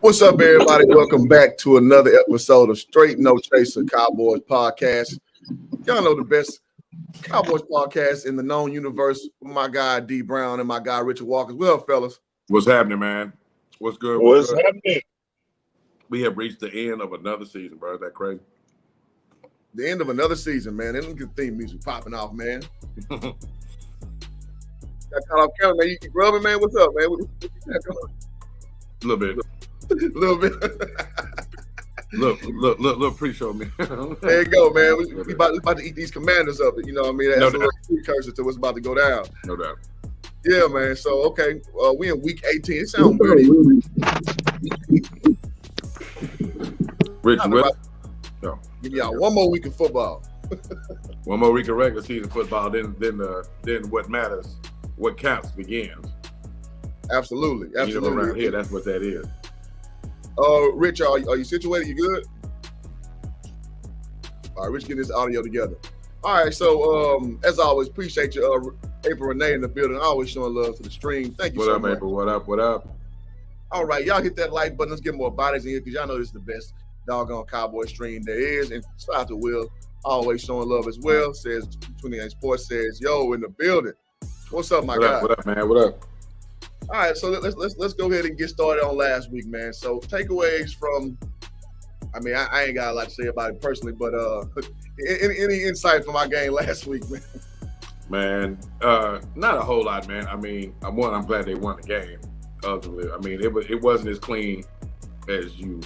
What's up, everybody? Welcome back to another episode of Straight No Chaser Cowboys podcast. Y'all know the best Cowboys podcast in the known universe with my guy D Brown and my guy Richard Walker. Well, fellas. What's happening, man? What's good? What's happening? We have reached the end of another season, bro. Is that crazy? The end of another season, man. And look at the theme music popping off, man. Got caught off camera, man. You grubbing, man? What's up, man? What you got going? A little bit. A little bit. Look, pre-show me. There you go, man. We about to eat these commanders up. You know what I mean? That's a little precursor to what's about to go down. No doubt. Yeah, man. So, okay. We in week 18. It sounds weird. Rich, give y'all one more week of football. One more week of regular season football. Then what matters, what counts, begins. Absolutely. You know, around here, that's what that is. Rich, are you situated? You good? All right, Rich, get this audio together. All right, so as always, appreciate you, April Renee in the building, always showing love to the stream. Thank you so much. What up, April? What up? All right, y'all hit that like button. Let's get more bodies in here because y'all know this is the best doggone Cowboy stream there is. And shout out to Will, always showing love as well. Says 28 Sports says, "Yo, in the building." What's up, my guy? What up, man? What up? All right, so let's go ahead and get started on last week, man. So takeaways from, I mean, I ain't got a lot to say about it personally, but any insight from our game last week, man? Man, not a whole lot, man. I mean, I'm glad they won the game. Ultimately, I mean, it wasn't as clean as you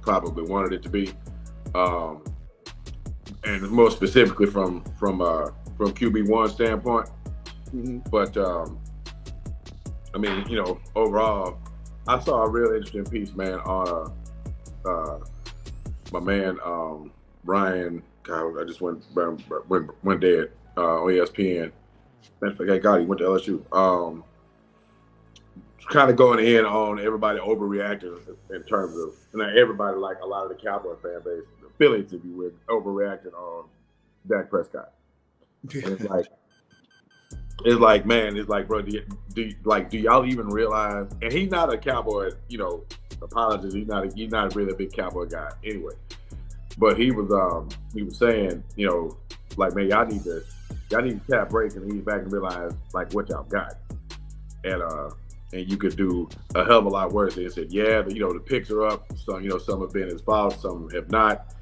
probably wanted it to be, and more specifically from QB1 standpoint. Mm-hmm. But I mean, overall, I saw a real interesting piece, man, on my man Brian. God, I just went dead on ESPN. Man, forget God, he went to LSU. Kind of going in on everybody overreacting in terms of, everybody, like a lot of the Cowboy fan base, the affiliates, if you would, overreacting on Dak Prescott. And it's like, man, bro, do y'all even realize? And he's not a Cowboy, apologist. He's not really a big Cowboy guy anyway. But he was saying, like, man, y'all need to tap break and ease back and realize like what y'all got, and you could do a hell of a lot worse. They said, yeah, the picks are up. Some have been his fault, some have not.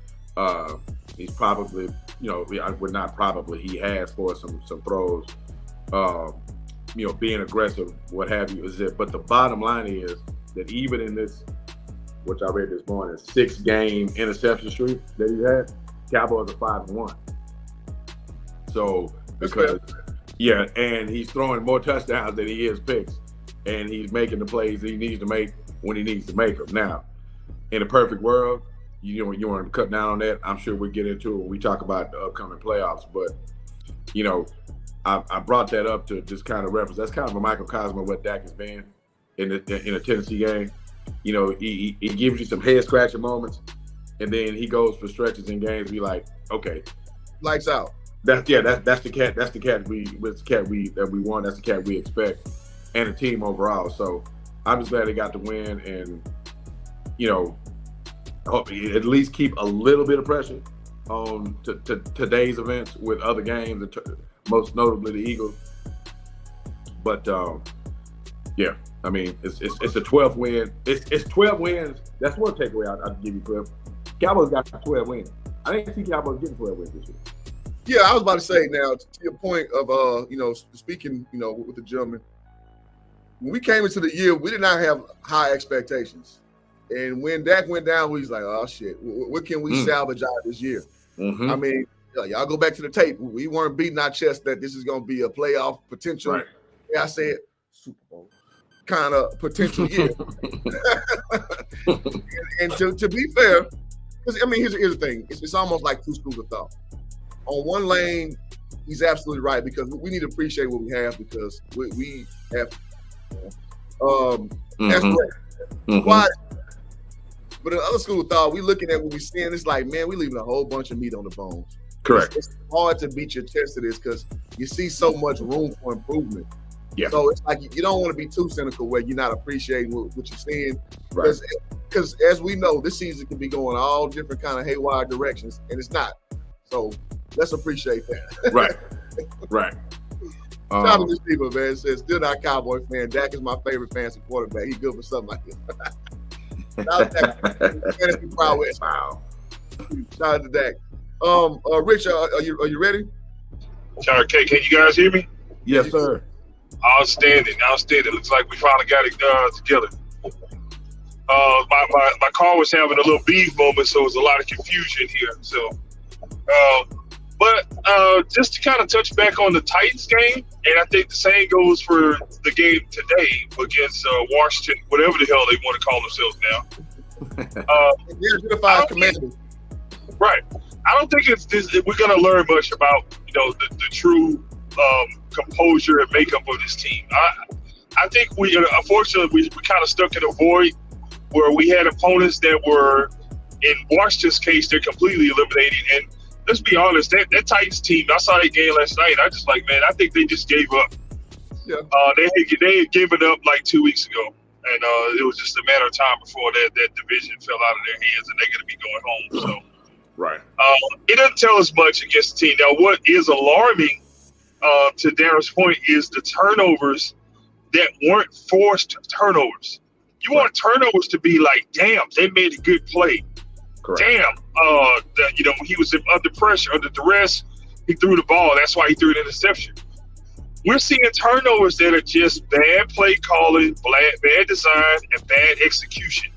He's probably, he has forced some throws. Being aggressive, what have you, is it? But the bottom line is that even in this, which I read this morning, 6-game interception streak that he had, Cowboys are 5-1. So and he's throwing more touchdowns than he is picks, and he's making the plays he needs to make when he needs to make them. Now, in a perfect world, you want to cut down on that. I'm sure we'll get into it when we talk about the upcoming playoffs, but I brought that up to just kind of reference. That's kind of a microcosm of what Dak has been in a Tennessee game. He gives you some head scratching moments, and then he goes for stretches in games. Be like, okay, lights out. That's the cat. That's the cat we want. That's the cat we expect, and the team overall. So I'm just glad they got the win, and hope at least keep a little bit of pressure on to today's events with other games, most notably the Eagles. But yeah, I mean, it's a 12th win. It's 12 wins. That's one takeaway I'd give you, Cliff. Cowboys got 12 wins. I didn't see Cowboys getting 12 wins this year. Yeah, I was about to say now, to your point of speaking, with the gentleman, when we came into the year, we did not have high expectations. And when Dak went down, we was like, oh shit, what can we salvage out this year? Mm-hmm. I mean, y'all go back to the tape. We weren't beating our chest that this is going to be a playoff potential. Right. Yeah, I said Super Bowl kind of potential year. and to be fair, because I mean, here's the thing: it's almost like two schools of thought. On one lane, he's absolutely right because we need to appreciate what we have because we have. That's great. Why? But in the other school of thought, we looking at what we're seeing. It's like, man, we leaving a whole bunch of meat on the bones. Correct. It's hard to beat your chest to this because you see so much room for improvement. Yeah. So it's like you don't want to be too cynical where you're not appreciating what you're seeing. Right. because as we know, this season can be going all different kind of haywire directions, and it's not. So let's appreciate that. Right. Shout out to these people, man. It says, still not Cowboy fan. Dak is my favorite fantasy quarterback. He's good for something like this. Shout out to Dak. Fantasy prowess. Wow. Shout out to Dak. Rich, are you ready? Okay, can you guys hear me? Yes, sir. Outstanding. Looks like we finally got it together. My car was having a little beef moment, so it was a lot of confusion here. So, but just to kind of touch back on the Titans game, and I think the same goes for the game today against Washington, whatever the hell they want to call themselves now. Unified Commanders. Right. I don't think we're going to learn much about the true composure and makeup of this team. I think unfortunately we kind of stuck in a void where we had opponents that were, in Washington's case, they're completely eliminated. And let's be honest, that Titans team, I saw that game last night. I just man, I think they just gave up. Yeah. They had given up like 2 weeks ago, and it was just a matter of time before that division fell out of their hands, and they're going to be going home. So. Right. It doesn't tell us much against the team. Now, what is alarming, to Darren's point, is the turnovers that weren't forced turnovers. You want turnovers to be like, damn, they made a good play. Correct. Damn, he was under pressure, under duress. He threw the ball. That's why he threw an interception. We're seeing turnovers that are just bad play calling, bad design, and bad execution.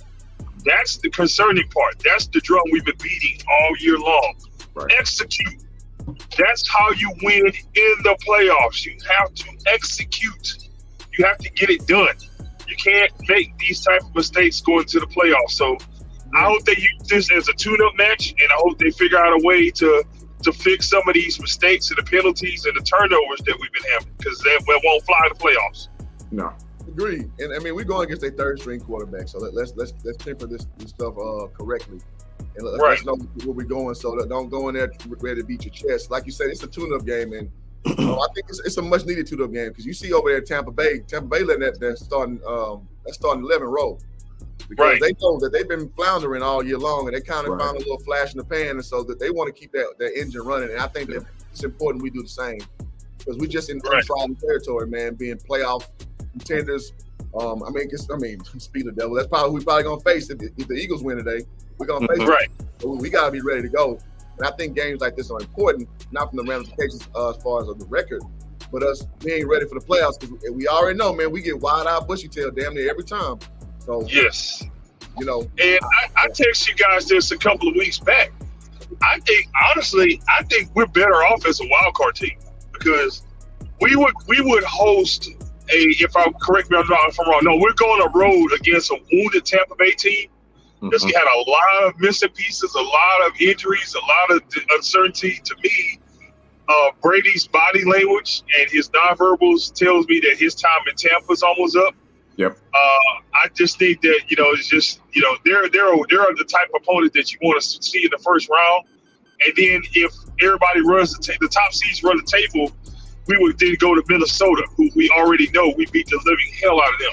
That's the concerning part. That's the drum we've been beating all year long. Right. Execute. That's how you win in the playoffs. You have to execute. You have to get it done. You can't make these type of mistakes going to the playoffs. So I hope they use this as a tune-up match, and I hope they figure out a way to fix some of these mistakes and the penalties and the turnovers that we've been having, because that won't fly in the playoffs. No. Agreed. And I mean, we're going against a third string quarterback, so let's temper this stuff correctly, and let's know where we're going. So don't go in there ready to beat your chest. Like you said, it's a tune-up game, and I think it's a much needed tune-up game, because you see over there Tampa Bay letting that starting 11 roll, because they know that they've been floundering all year long, and they kind of found a little flash in the pan, and so that they want to keep that engine running. And I think that it's important we do the same, because we just in untrodden territory, man, being playoff contenders. Speed of the devil. That's probably who we're probably gonna face if the Eagles win today. We're gonna face it. So we gotta be ready to go. And I think games like this are important, not from the ramifications as far as the record, but us being ready for the playoffs, because we already know, man, we get wide-eyed, bushy-tailed damn near every time. So yes, And I texted you guys this a couple of weeks back. I think we're better off as a wild card team, because we would host if I'm correct me if I'm wrong. No, we're going on a road against a wounded Tampa Bay team. Because we had a lot of missing pieces, a lot of injuries, a lot of uncertainty. To me, Brady's body language and his nonverbals tells me that his time in Tampa is almost up. Yep. I just think that it's just they're the type of opponent that you want to see in the first round, and then if everybody runs the top seeds run the table, we would then go to Minnesota, who we already know we beat the living hell out of them.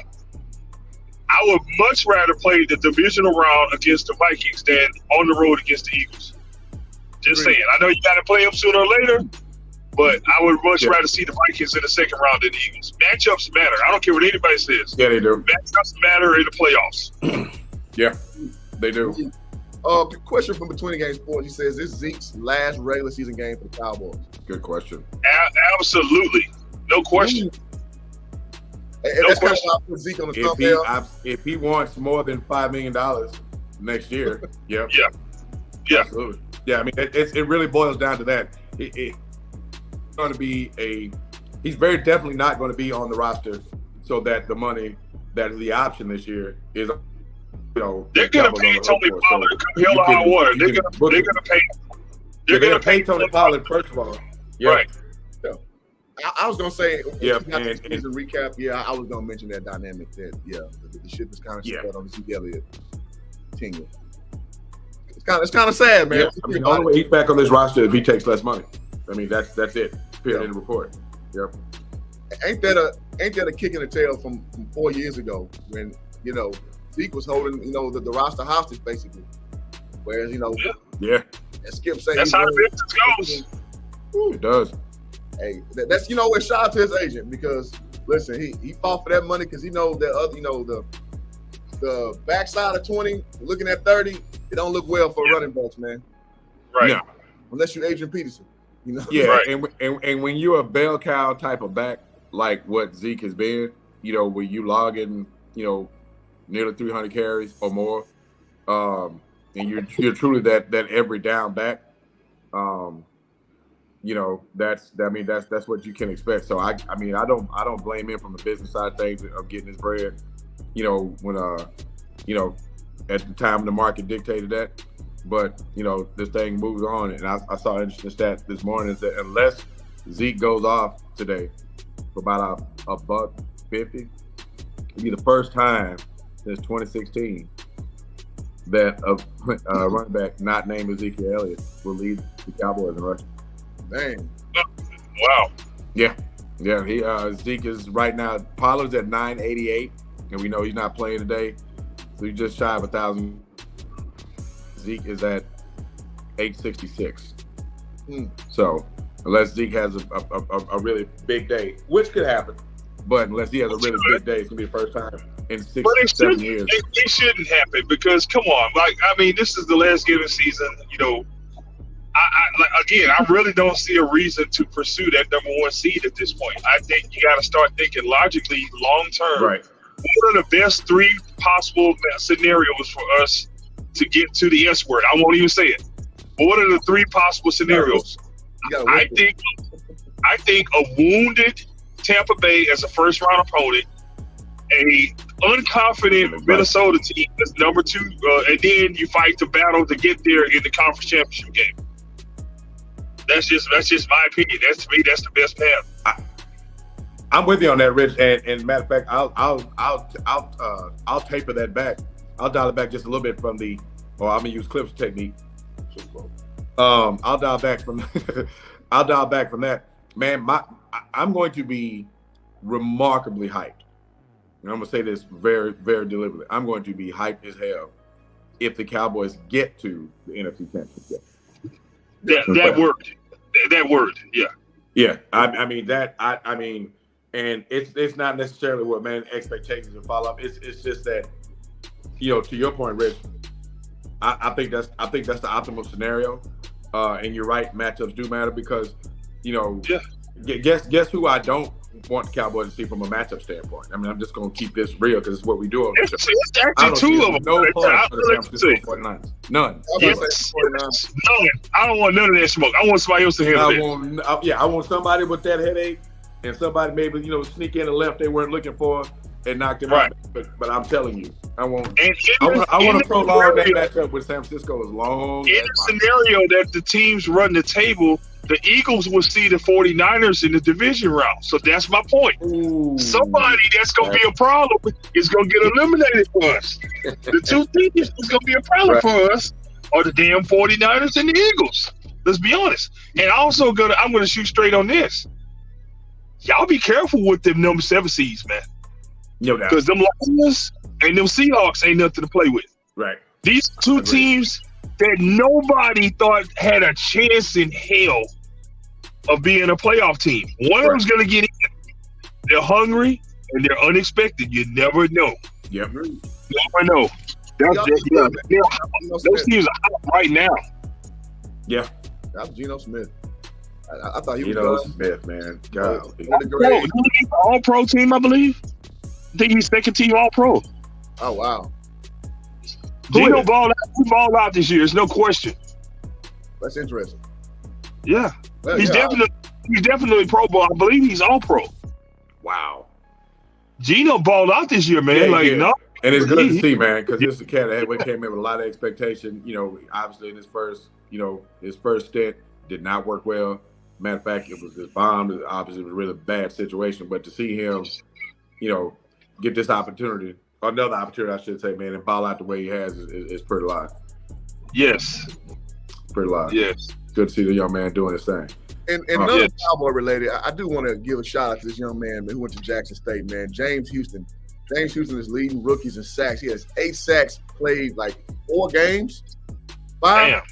I would much rather play the divisional round against the Vikings than on the road against the Eagles. Just saying. I know you got to play them sooner or later, but I would much rather see the Vikings in the second round than the Eagles. Matchups matter. I don't care what anybody says. Yeah, they do. Matchups matter in the playoffs. Yeah, they do. Question from Between the Game Sports. He says, this is Zeke's last regular season game for the Cowboys. Good question. Absolutely. No question. That's kind of why I put Zeke on the thumbnail. If he wants more than $5 million next year, yeah. Absolutely. Yeah, I mean, it really boils down to that. It's going to be he's very definitely not going to be on the roster, so that the money that is the option this year is, they're going to pay Tony Pollard to come hell or high water. They're going to pay Tony Pollard, first of all. Yeah. Right. I was gonna say, and recap. Yeah, I was gonna mention that dynamic. That the ship is kind of spread on the Zeke Elliott tenure. It's kind of sad, man. Yeah. I mean, the only way he's back on this roster if he takes less money. I mean, that's it. Period. In the report. Yep. Ain't that a kick in the tail from 4 years ago when Zeke was holding, the roster hostage basically. Whereas, Yeah, and Skip saying that's how the business goes. it does. Hey, that's what shout out to his agent, because listen, he fought for that money because he knows that other, the backside of 20, looking at 30, it don't look well for running backs, man. Right. Yeah. Unless you're Adrian Peterson, Yeah, Right. and when you're a bell cow type of back, like what Zeke has been, where you logging, nearly 300 carries or more, and you're truly that every down back, that's what you can expect. So I don't blame him from the business side of things of getting his bread. When at the time the market dictated that, but this thing moves on. And I saw an interesting stat this morning is that unless Zeke goes off today for about a $1.50, it'll be the first time since 2016 that a running back not named Ezekiel Elliott will lead the Cowboys in rushing. Dang. Wow. Yeah. Zeke is right now. Pollard's at 988, and we know he's not playing today, so he's just shy of 1,000. Zeke is at 866. So unless Zeke has a really big day, which could happen, but unless he has a really big day, it's gonna be the first time in 7 years. It shouldn't happen because come on, this is the last game of the season. I really don't see a reason to pursue that number 1 seed at this point. I think you got to start thinking logically, long term. Right. What are the best 3 possible scenarios for us to get to the S word? I won't even say it. What are the 3 possible scenarios? I think a wounded Tampa Bay as a first round opponent, a unconfident Minnesota team as number 2, and then you fight to battle to get there in the conference championship game. That's just my opinion. To me, that's the best path. I'm with you on that, Rich. And matter of fact, I'll taper that back. I'll dial it back just a little bit from I'm gonna use Cliff's technique. I'll dial back from that. Man, I'm going to be remarkably hyped. And I'm gonna say this very, very deliberately. I'm going to be hyped as hell if the Cowboys get to the NFC Championship. That word, yeah. Yeah, I mean, and it's not necessarily what expectations will follow up. It's just that, to your point, Rich. I think that's the optimal scenario, and you're right. Matchups do matter because, guess who I don't want the Cowboys to see from a matchup standpoint. I mean, I'm just going to keep this real because it's what we do on the show. It's actually 2 of them. No part for the San Francisco 49ers. None. Yes. None. I don't want none of that smoke. I want somebody else to handle it. I want somebody with that headache and somebody maybe, sneak in the left they weren't looking for and knock them out. But I'm telling you, I want to prolong that matchup with San Francisco as long in a scenario that the teams run the table. The Eagles will see the 49ers in the division round. So that's my point. Ooh, somebody that's going to be a problem is going to get eliminated for us. The 2 teams that's going to be a problem for us are the damn 49ers and the Eagles. Let's be honest. And also I'm going to shoot straight on this. Y'all be careful with them number 7 seeds, man. No doubt. Because them Lions and them Seahawks ain't nothing to play with. Right. These 2 teams that nobody thought had a chance in hell of being a playoff team. One of them's going to get in. They're hungry and they're unexpected. You never know. Yep. Never know. Those teams are hot right now. Yeah. That was Geno Smith. I thought he was Geno Smith, man. God. He's All-Pro team, I believe. I think he's 2nd team All-Pro. Oh, wow. Geno balled out this year. There's no question. That's interesting. Yeah. He's definitely Pro Bowl. I believe he's All-Pro. Wow. Geno balled out this year, man. No. And it's good to see, man, because this is a cat that came in with a lot of expectation. Obviously in his first stint did not work well. Matter of fact, it was his bomb. Obviously, it was a really bad situation. But to see him, get this opportunity, another opportunity, I should say, man, and ball out the way he has is pretty live. Yes. Pretty live. Yes. Good to see the young man doing his thing. And another Cowboy related, I do want to give a shout out to this young man who went to Jackson State, man. James Houston James Houston is leading rookies in sacks. He has 8 sacks played, like 4 games. 5. Damn.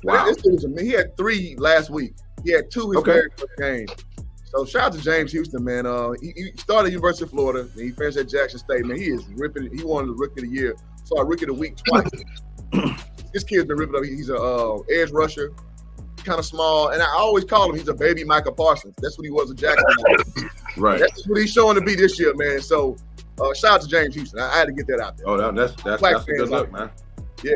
Wow. He had 3 last week. He had 2 his very first game. So shout out to James Houston, man. He started at University of Florida, and he finished at Jackson State. Man, he is ripping. He won the Rookie of the Year. Saw Rookie of the Week twice. This kid's been ripping up. He's a edge rusher, kind of small, and I always call him. He's a baby Micah Parsons. That's what he was at Jackson. Right. That's what he's showing to be this year, man. So shout out to James Houston. I had to get that out there. Oh, that's a good look, man. Yeah,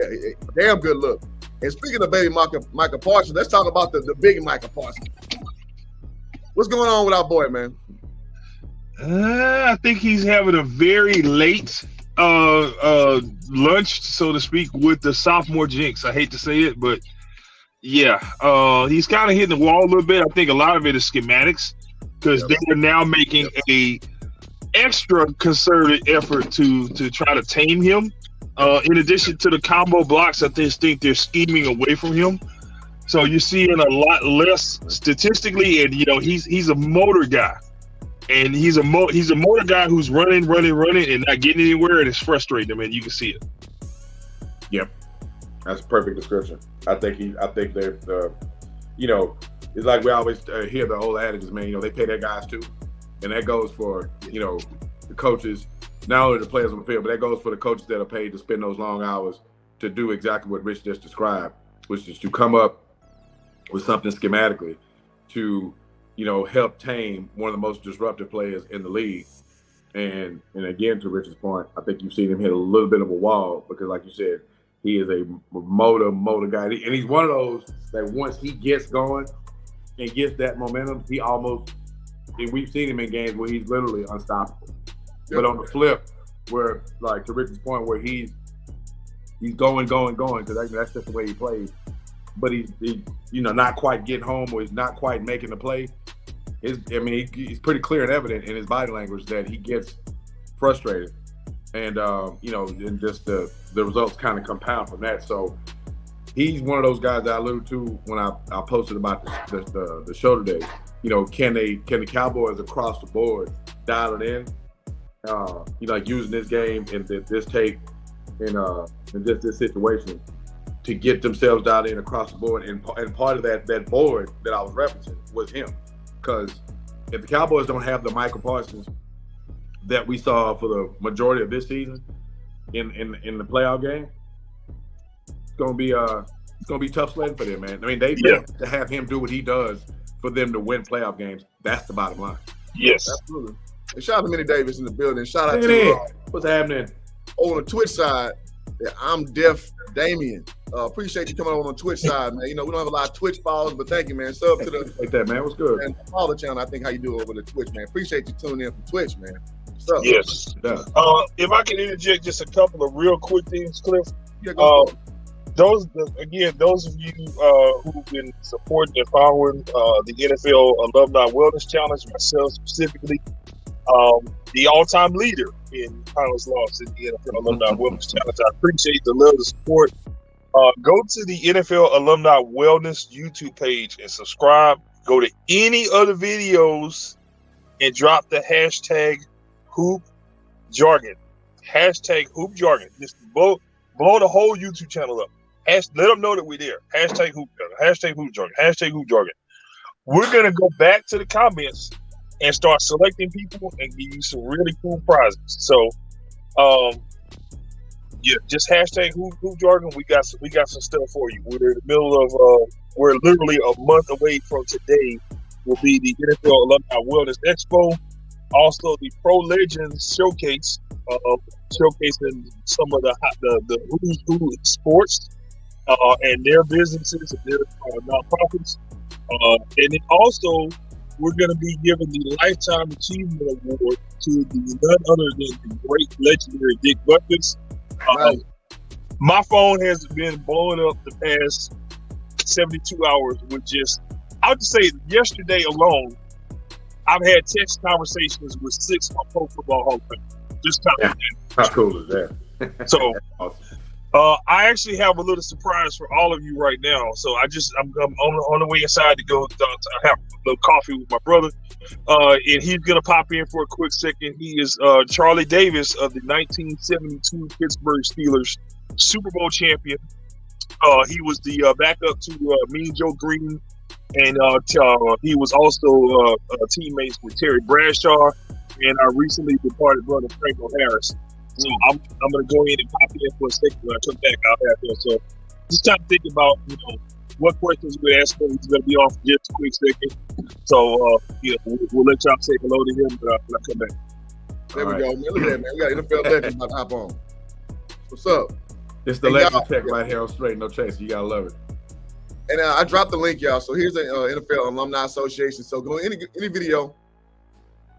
damn good look. And speaking of baby Micah Parsons, let's talk about the big Micah Parsons. What's going on with our boy, man? I think he's having a very late lunch, so to speak, with the sophomore jinx. I hate to say it, but yeah, he's kind of hitting the wall a little bit. I think a lot of it is schematics because they are now making a extra concerted effort to try to tame him. In addition to the combo blocks, I just think they're scheming away from him. So you're seeing a lot less statistically, and he's a motor guy, and he's a motor guy who's running, and not getting anywhere, and it's frustrating him, and you can see it. Yep, that's a perfect description. I think they're, it's like we always hear the old adages, man. They pay their guys too, and that goes for the coaches, not only the players on the field, but that goes for the coaches that are paid to spend those long hours to do exactly what Rich just described, which is to come up with something schematically to, help tame one of the most disruptive players in the league. And again, to Rich's point, I think you've seen him hit a little bit of a wall because, like you said, he is a motor guy. And he's one of those that once he gets going and gets that momentum, and we've seen him in games where he's literally unstoppable. Yep. But on the flip, where, like, to Rich's point, where he's going, because that's just the way he plays. But he's not quite getting home, or he's not quite making the play. He's pretty clear and evident in his body language that he gets frustrated, and and just the results kind of compound from that. So he's one of those guys that I alluded to when I posted about the show today. Can the Cowboys across the board dial it in? Like using this game and this tape in just this situation to get themselves dialed in across the board, and part of that board that I was referencing was him, because if the Cowboys don't have the Micah Parsons that we saw for the majority of this season in the playoff game, it's gonna be tough sledding for them, man. I mean, they have to have him do what he does for them to win playoff games. That's the bottom line. Yes, absolutely. And shout out to Minnie Davis in the building. Shout out to what's happening on the Twitch side. I'm Deaf Damien. Appreciate you coming over on the Twitch side, man. We don't have a lot of Twitch followers, but thank you, man. Sub to the like that, man. What's good? And follow the channel. I think how you do over the Twitch, man. Appreciate you tuning in from Twitch, man. What's up? Yes. Yeah. If I can interject just a couple of real quick things, Cliff. Yeah, go those of you who've been supporting and following the NFL Alumni Wellness Challenge, myself specifically, the all-time leader in finals loss in the NFL Alumni Wellness Challenge. I appreciate the love and support. Go to the NFL Alumni Wellness YouTube page and subscribe. Go to any other videos and drop the hashtag Hoop Jargon. Hashtag Hoop Jargon. Just blow the whole YouTube channel up. Let them know that we're there. Hashtag Hoop Jargon. Hashtag Hoop Jargon. Hashtag Hoop Jargon. We're going to go back to the comments and start selecting people and give you some really cool prizes. So, just hashtag Hoop Jargon. We got some stuff for you. We're in the middle of we're literally a month away from today. Will be the NFL Alumni Wellness Expo, also the Pro Legends Showcase, showcasing some of the who's who in sports and their businesses and their nonprofits, and then also we're going to be giving the Lifetime Achievement Award to none other than the great legendary Dick Butkus. My phone has been blowing up the past 72 hours with I'll just say yesterday alone, I've had text conversations with 6 Pro Football Hall of Famers. Just kind of how cool is that? So, awesome. I actually have a little surprise for all of you right now. So I'm on the way inside to go have a little coffee with my brother. And he's gonna pop in for a quick second. He is Charlie Davis of the 1972 Pittsburgh Steelers Super Bowl champion. He was the backup to Mean Joe Green, and he was also teammates with Terry Bradshaw and our recently departed brother Franco Harris. So I'm gonna go in and pop in for a second. When I come back, I'll have him. So just trying to think about what questions we ask him. He's gonna be off just a quick second. So we'll let y'all say hello to him when I come back. There we go, man. Look at that, man. We got NFL legends about to hop on. What's up? It's the legend check right here on Straight No Chase. You gotta love it. And I dropped the link, y'all. So here's the NFL Alumni Association. So go any video,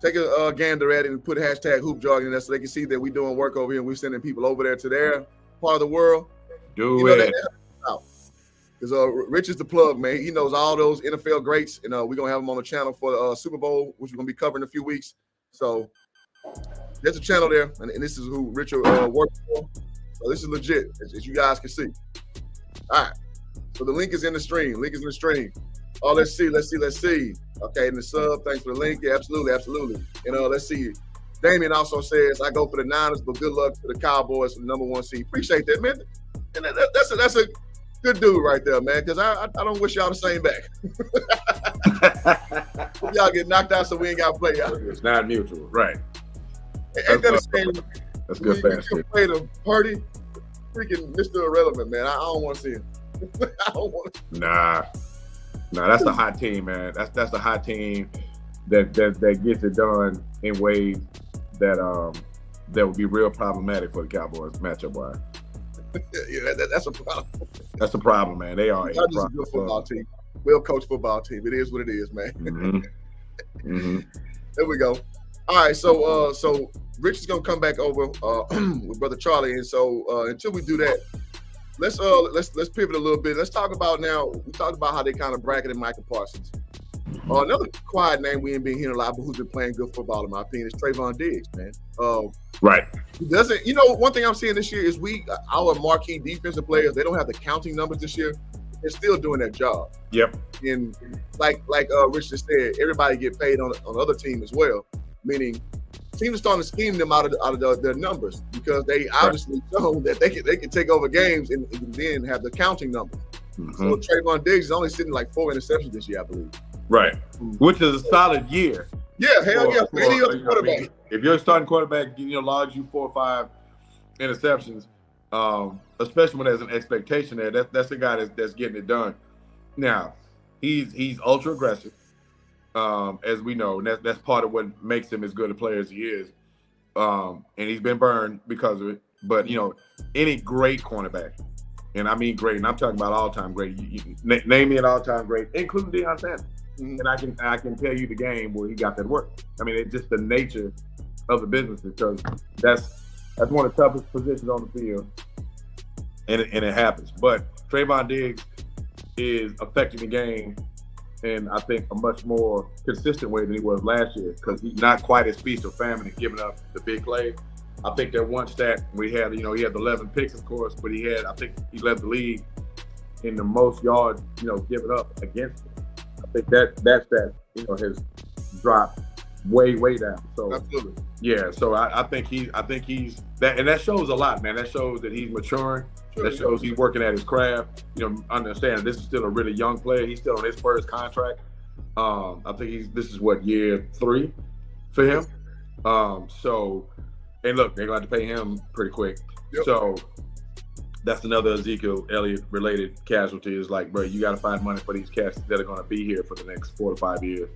take a gander at it and put a hashtag hoop jargon in there so they can see that we're doing work over here and we're sending people over there to their part of the world. Do it. Because Rich is the plug, man. He knows all those NFL greats, and we're going to have him on the channel for the Super Bowl, which we're going to be covering in a few weeks. So there's a channel there, and this is who Richard works for. So this is legit, as you guys can see. All right. So the link is in the stream. Oh, let's see. Okay, and the sub, thanks for the link. Yeah, absolutely. And let's see. Damien also says, I go for the Niners, but good luck to the Cowboys for the #1 seed. Appreciate that, man. And that's a good dude right there, man, because I don't wish y'all the same back. Y'all get knocked out so we ain't got to play y'all. It's not mutual, right. Ain't that a shame? That's good fast. You play the party, freaking Mr. Irrelevant, man. I don't want to see him. I don't want to. Nah, that's a hot team, man. That's a hot team that gets it done in ways that would be real problematic for the Cowboys matchup wise. Yeah, that's a problem. That's a problem, man. They are a good football team. Well-coached football team. It is what it is, man. Mm-hmm. There we go. All right, so Rich is gonna come back over with Brother Charlie, and so until we do that, let's pivot a little bit. Let's talk about now. We talked about how they kind of bracketed Michael Parsons. Another quiet name we ain't been hearing a lot, but who's been playing good football, in my opinion, is Trayvon Diggs, man. Right. Doesn't one thing I'm seeing this year is our marquee defensive players, they don't have the counting numbers this year. They're still doing their job. Yep. And like Rich just said, everybody get paid on the other team as well. Meaning, teams are starting to scheme them out of their numbers because they obviously show that they can take over games and then have the counting numbers. Mm-hmm. So Trayvon Diggs is only sitting like 4 interceptions this year, I believe. Right. Which is a solid year. Yeah, hell yeah. For any other quarterback. I mean, if your starting quarterback logs you 4 or 5 interceptions, especially when there's an expectation there, that's the guy that's getting it done. Now, he's ultra aggressive, as we know, and that's part of what makes him as good a player as he is. And he's been burned because of it. But any great cornerback, and I mean great, and I'm talking about all-time great. You name me an all-time great, including Deion Sanders. And I can tell you the game where he got that work. I mean, it's just the nature of the business because that's one of the toughest positions on the field, and it happens. But Trayvon Diggs is affecting the game in, I think, a much more consistent way than he was last year because he's not quite as feast or famine and giving up the big play. I think that one stat we had, he had the 11 picks, of course, but I think he led the league in the most yards, given up against him. I think that stat, has dropped way down. So absolutely, yeah. So I think he's that, and that shows a lot, man. That shows that he's maturing. Sure, that shows he's working at his craft. Understand this is still a really young player. He's still on his first contract. I think this is year 3 for him. So, and look, they're going to have to pay him pretty quick. Yep. So. That's another Ezekiel Elliott related casualty. Is like, bro, you got to find money for these cats that are going to be here for the next 4 to 5 years.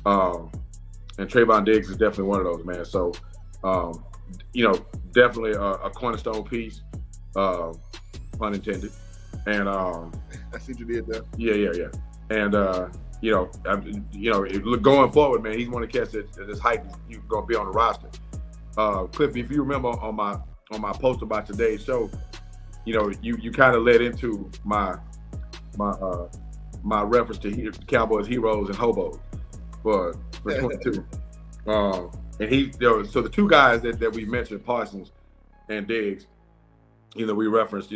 And Trayvon Diggs is definitely one of those, man. So, definitely a cornerstone piece, pun intended. And I see what you did there. Yeah. And going forward, man, he's one of the cats that's hype. You're going to be on the roster. Cliff, if you remember on my post about today's show. You kind of led into my reference to Cowboys heroes and hobos for 22. And so the two guys that we mentioned, Parsons and Diggs, we referenced,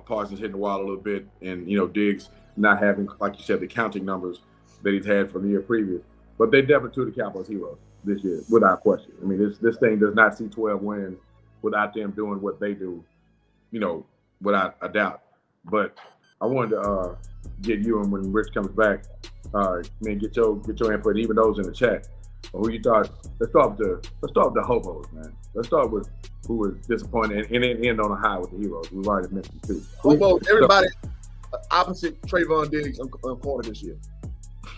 Parsons hitting the wall a little bit, and Diggs not having, like you said, the counting numbers that he's had from the year previous. But they definitely two of the Cowboys heroes this year, without question. I mean, this thing does not see 12 wins without them doing what they do, without a doubt. But I wanted to get you, and when Rich comes back, get your input, even those in the chat. Who you thought? Let's start with the hobos, man. Let's start with who was disappointed and then end on a high with the heroes. We've already mentioned too. Hobos, everybody opposite Trayvon Diggs on corner this year.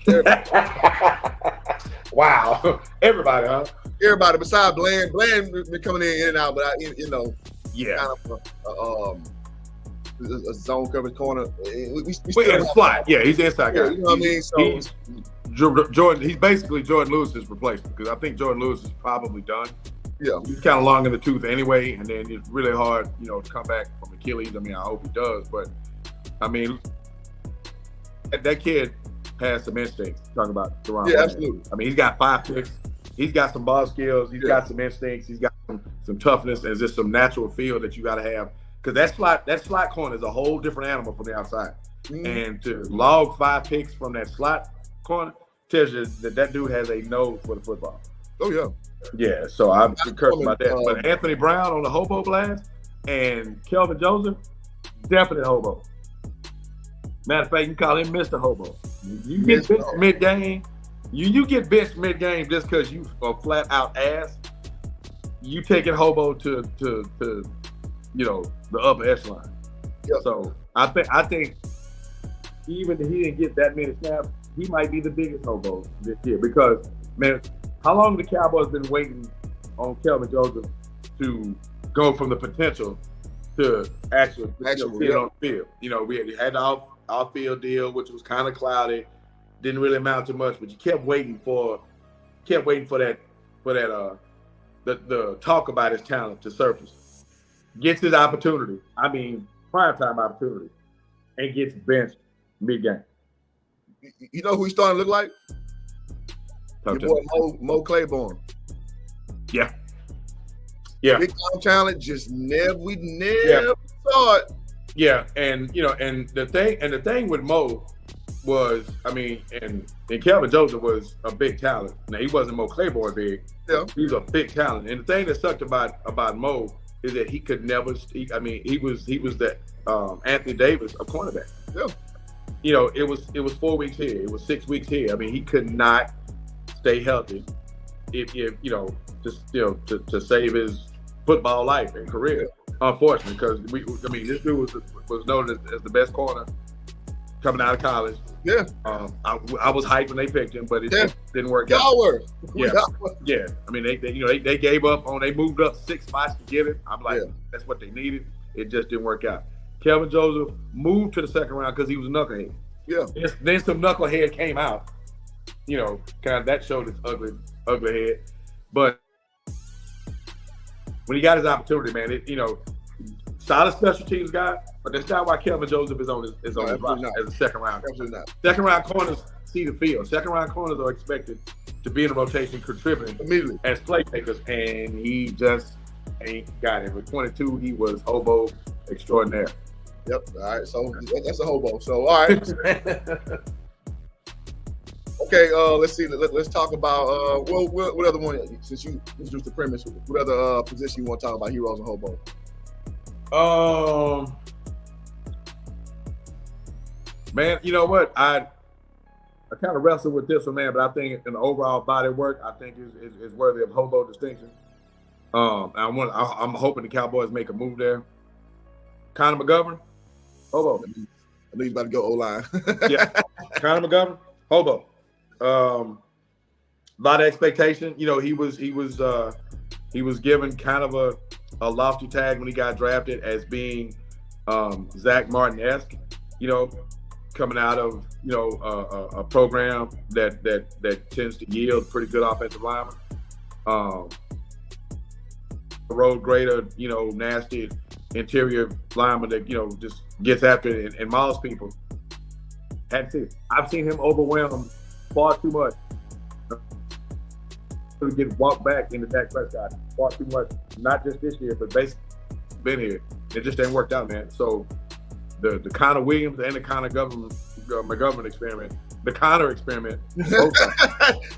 Everybody. Wow, everybody, huh? Everybody besides Bland. Bland been coming in and out, but yeah, kind of a zone coverage corner. We in slot. Yeah, he's the inside guy. Yeah, you know what I mean? So Jordan. He's basically Jordan Lewis's replacement, because I think Jordan Lewis is probably done. Yeah, he's kind of long in the tooth anyway, and then it's really hard, to come back from Achilles. I mean, I hope he does, but I mean, that kid has some instincts. Talking about Deron. Yeah, absolutely. I mean, he's got 5 picks. He's got some ball skills. He's got some instincts. He's got some toughness, and just some natural feel that you got to have. Because that slot corner is a whole different animal from the outside. Mm-hmm. And to log 5 picks from that slot corner tells you that dude has a nose for the football. Oh, yeah. Yeah, so I'm encouraged about that. But Anthony Brown on the hobo blast and Kelvin Joseph, definite hobo. Matter of fact, you can call him Mr. Hobo. You get benched mid-game. You get benched mid-game just because you are flat out ass. You taking hobo to the upper echelon. Yep. So I think even if he didn't get that many snaps, he might be the biggest hobo this year, because, man, how long have the Cowboys been waiting on Kelvin Joseph to go from the potential to actually see it on the field? We had the off-field deal, which was kind of cloudy, didn't really amount to much, but you kept waiting for that the talk about his talent to surface. Gets his opportunity, primetime opportunity, and gets benched mid-game. You know who he's starting to look like? Your boy Mo Claiborne. Yeah. Big time talent, just we never saw it. Yeah, and the thing with Mo was, and Kelvin Joseph was a big talent. Now, he wasn't Mo Claiborne big. Yeah. He was a big talent. And the thing that sucked about Mo is that he could never. He was the Anthony Davis of cornerback. Yeah. It was 4 weeks here. It was 6 weeks here. he could not stay healthy if to save his football life and career. Unfortunately, because this dude was known as the best corner coming out of college. Yeah. I was hyped when they picked him, but it didn't work out. Yeah. They gave up on. They moved up 6 spots to get it. I'm like, that's what they needed. It just didn't work out. Kelvin Joseph moved to the second round because he was a knucklehead. Yeah. Then some knucklehead came out. Kind of that showed his ugly head. But when he got his opportunity, man, solid special teams guy, but that's not why Kelvin Joseph is on his roster as a second rounder. Absolutely not. Second round corners see the field. Second round corners are expected to be in the rotation, contributing immediately as playmakers, and he just ain't got it. With 22, he was hobo extraordinaire. Yep. All right. So that's a hobo. So all right. Okay. Let's see. Let's talk about what other one? Since you introduced the premise, what other position you want to talk about? Heroes and hobo. Man, you know what? I kind of wrestled with this one, man, but I think in the overall body of work, I think is worthy of hobo distinction. I'm hoping the Cowboys make a move there. Conor McGovern, hobo. I know he's about to go O-line. Yeah, Conor McGovern, hobo. A lot of expectation. He was given kind of a lofty tag when he got drafted as being Zach Martin-esque. Coming out of a program that tends to yield pretty good offensive linemen. Road grader, nasty interior lineman that just gets after it and mauls people. I've seen him overwhelmed far too much to get walked back into Dak Prescott far too much. Not just this year, but basically been here. It just ain't worked out, man. So the Connor Williams and the Connor McGovern experiment, the Connor experiment,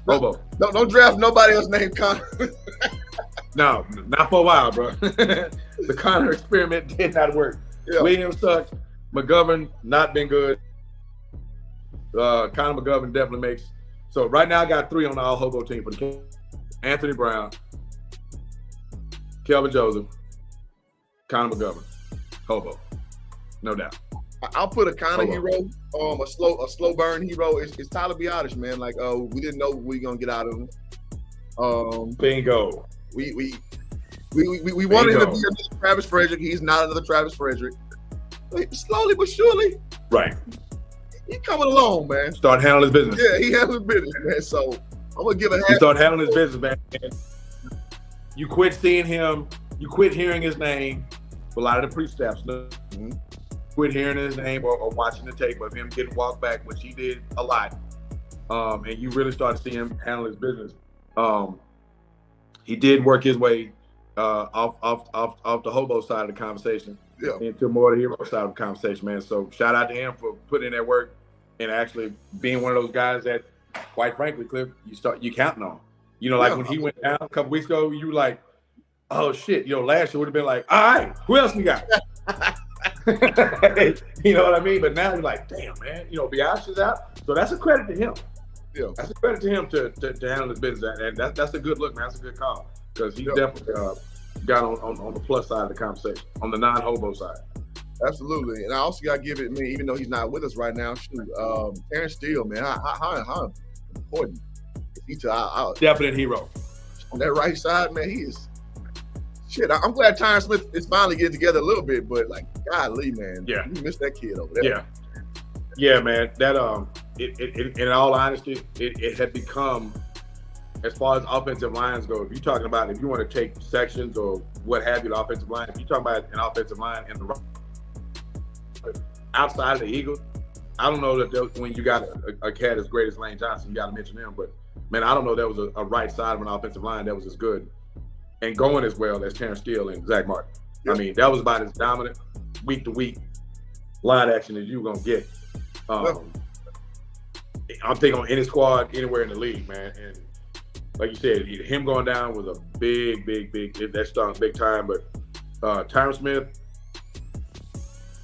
Bobo. Don't draft nobody else named Connor. No, not for a while, bro. The Connor experiment did not work. Yeah. Williams sucked. McGovern not been good. Connor McGovern definitely makes. So right now I got 3 on the all hobo team for the Kings. Anthony Brown, Kelvin Joseph, Connor McGovern, hobo, no doubt. I'll put a Connor hero, a slow burn hero. It's Tyler Biadasz, man. Like, we didn't know what we gonna get out of him. Bingo. We wanted him to be another Travis Frederick. He's not another Travis Frederick. Slowly but surely, right? He's coming along, man. Start handling his business. Yeah, he handles business, man. So I'm gonna give a hand. Start handling his business, man. You quit seeing him. You quit hearing his name. A lot of the pre-steps. Mm-hmm. Quit hearing his name or watching the tape of him getting walked back, which he did a lot. And you really start to see him handle his business. He did work his way off the hobo side of the conversation into more the hero side of the conversation, man. So shout out to him for putting in that work and actually being one of those guys that, quite frankly, Cliff, you counting on. You know, like when he went down a couple weeks ago, you were like, oh shit. You know, last year would have been like, all right, who else we got? You know what I mean? But now you're like, damn, man. You know, Biadasz is out, so that's a credit to him. Yeah, that's a credit to him to handle his business, and that's a good look, man. That's a good call because he definitely got on the plus side of the conversation, on the non-hobo side. Absolutely, and I also got to give it, man. Even though he's not with us right now, Terrence Steele, man, how important is he to our definite hero on that right side, man? He is. Shit, I'm glad Tyron Smith is finally getting together a little bit, but like, golly, man, you missed that kid over there. Yeah, man. That in all honesty, it had become, as far as offensive lines go. If you're talking about, if you want to take sections or what have you, the offensive line. If you're talking about an offensive line in the outside of the Eagles, I don't know that when you got a cat as great as Lane Johnson, you got to mention him. But man, I don't know there was a right side of an offensive line that was as good and going as well as Terrence Steele and Zach Martin. I mean, that was about as dominant week to week line action as you were gonna get. I'm thinking on any squad anywhere in the league, man. And like you said, him going down was a big. That stung big time. But Tyron Smith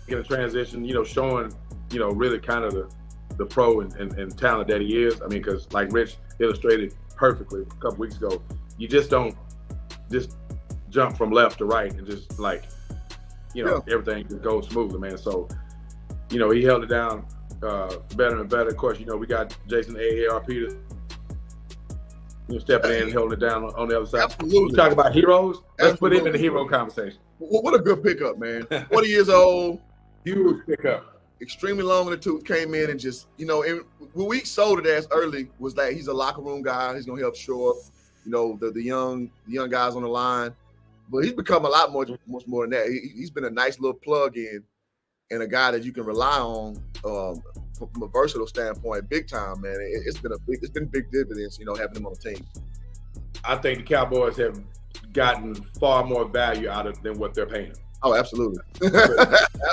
in a transition, you know, showing, you know, really kind of the pro and talent that he is. I mean, because like Rich illustrated perfectly a couple weeks ago, you just don't just jump from left to right and just like, you know, everything just goes smoothly, man. So, you know, he held it down better and better. Of course, you know, we got Jason AARP to stepping in and holding it down on the other side. Absolutely. You talk about heroes, let's put him in the hero conversation. What a good pickup, man. 40 years old. Huge pickup. Extremely long in the tooth, came in and just, you know, when we sold it as early was that he's a locker room guy. He's going to help shore up, you know, the young guys on the line. But he's become a lot much more than that. He's been a nice little plug-in and a guy that you can rely on from a versatile standpoint, big time, man. It's been big dividends, you know, having him on the team. I think the Cowboys have gotten far more value out of than what they're paying. Oh, absolutely.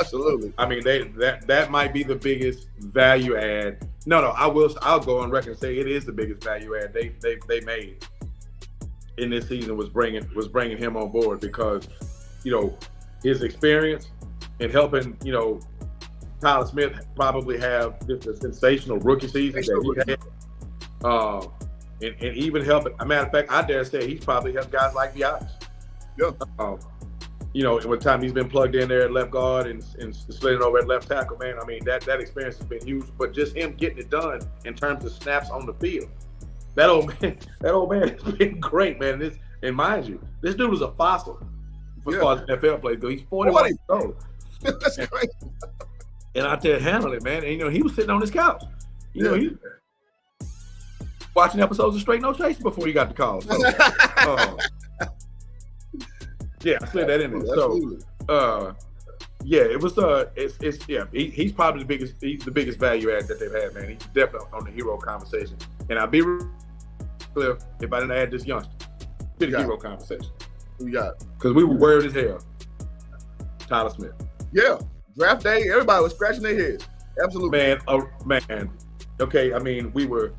Absolutely. I mean, that might be the biggest value add. No, I'll go on record and say it is the biggest value add they made in this season was bringing him on board because, you know, his experience and helping, you know, Tyler Smith probably have just a sensational rookie season that he had. And even helping, a matter of fact, I dare say he's probably helped guys like Biadasz. Yeah. You know, one time he's been plugged in there at left guard and sliding over at left tackle, man. I mean, that experience has been huge. But just him getting it done in terms of snaps on the field, that old man has been great, man. And mind you, this dude was a fossil as far as NFL plays go. He's 41 years old. That's crazy. And out there handling it, man. And, you know, he was sitting on his couch. You know, he watching episodes of Straight No Chaser before he got the call. So, yeah, I slid that in there. So, it was. He's probably the biggest value add that they've had, man. He's definitely on the hero conversation. And I'll be clear if I didn't add this youngster to the hero conversation. We got because we were worried as hell. Tyler Smith. Yeah, draft day, everybody was scratching their heads. Absolutely, man. Okay, I mean, we were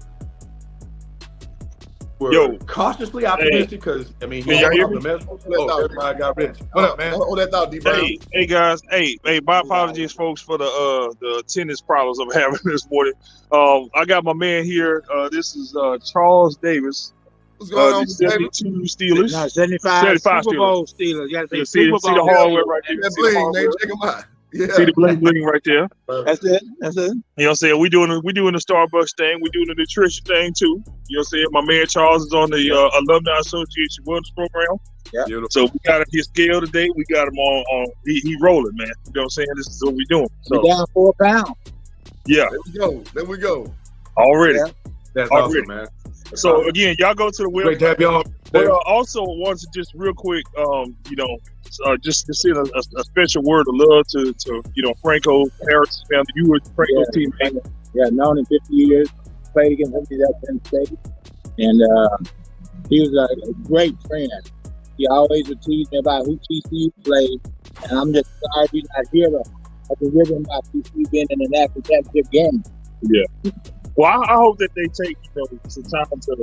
cautiously optimistic because I mean, everybody got rich. What up, man? Hold that thought, D-Brown. Hey guys. Hey, my apologies, folks, for the attendance problems I'm having this morning. I got my man here. This is Charles Davis. What's going on, 72 Steelers. No, 75 Super Bowl Steelers. You gotta say see Super the Bowl. hardware right there. That bling, man, check them out. Yeah. See the bling right there. That's it. You know what I'm saying? We doing the Starbucks thing. We doing the nutrition thing too. You know what I'm saying? My man Charles is on the Alumni Association Wellness Program. Yeah. So we got his scale today. We got him on he rolling, man. You know what I'm saying? This is what we doing. So We're down 4 pounds. yeah. There we go. Already. Yeah. That's Already. awesome, man. So again, y'all go to the website. Great to have y'all. But also wanted to just real quick, just to send a special word of love to Franco Harris' family. You were Franco's teammate. Yeah, known him 50 years. Played against him at Penn State. And he was a great friend. He always would tease me about who TCU played. And I'm just sorry he's not here. I've been with him about TCU being in the national championship game. Yeah. Well, I hope that they take some time to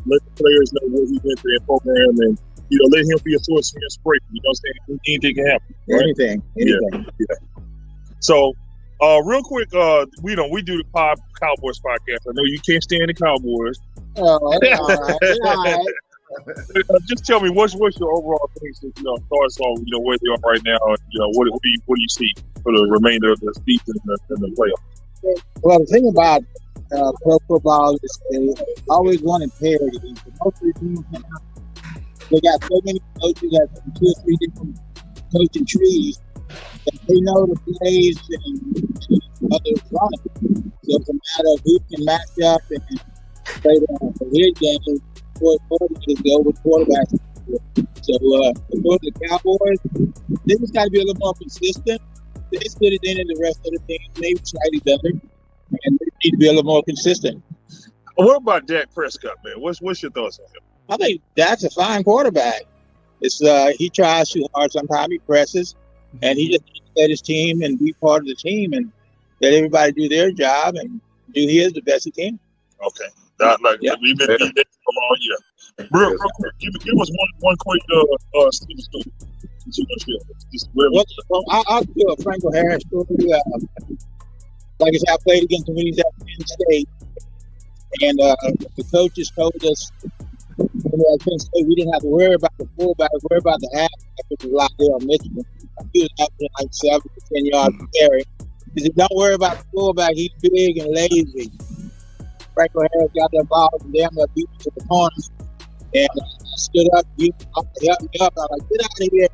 let the players know what he went through their program and let him be a source of inspiration. You know what I'm saying? Anything can happen. Right? Anything. Yeah. So, real quick, we do the Cowboys podcast. I know you can't stand the Cowboys. Oh, all right. Just tell me what's your overall things, thoughts on where they are right now, and what do you see for the remainder of the season and the playoffs? Well, the thing about pro football is they always wanted parity. Most of the teams now, they got so many coaches that have 2 or 3 different coaching trees that they know the plays and others running. So it's a matter of who can match up and play the his game for quarterbacks go with quarterbacks. So for the Cowboys, they just got to be a little more consistent. They stood it in the rest of the team, maybe slightly better. And they need to be a little more consistent. What about Dak Prescott, man? What's your thoughts on him? I think Dak's a fine quarterback. It's he tries too hard sometimes. He presses, and he just needs to let his team and be part of the team and let everybody do their job and do his the best he can. Okay, we've been doing this for all year. Real quick, give us one quick Steve story. I'll do a Franco Harris story. Like I said, I played against him when he was at Penn State, and the coaches told us when we were at Penn State we didn't have to worry about the fullback, worry about the halfback, which was Lyle Mitchell. He was averaging like 7 to 10 yards per carry. He said, "Don't worry about the fullback; he's big and lazy." Franco Harris got that ball and damn near beat me to the corner, and I stood up, he helped me up. I was like, "Get out of here!"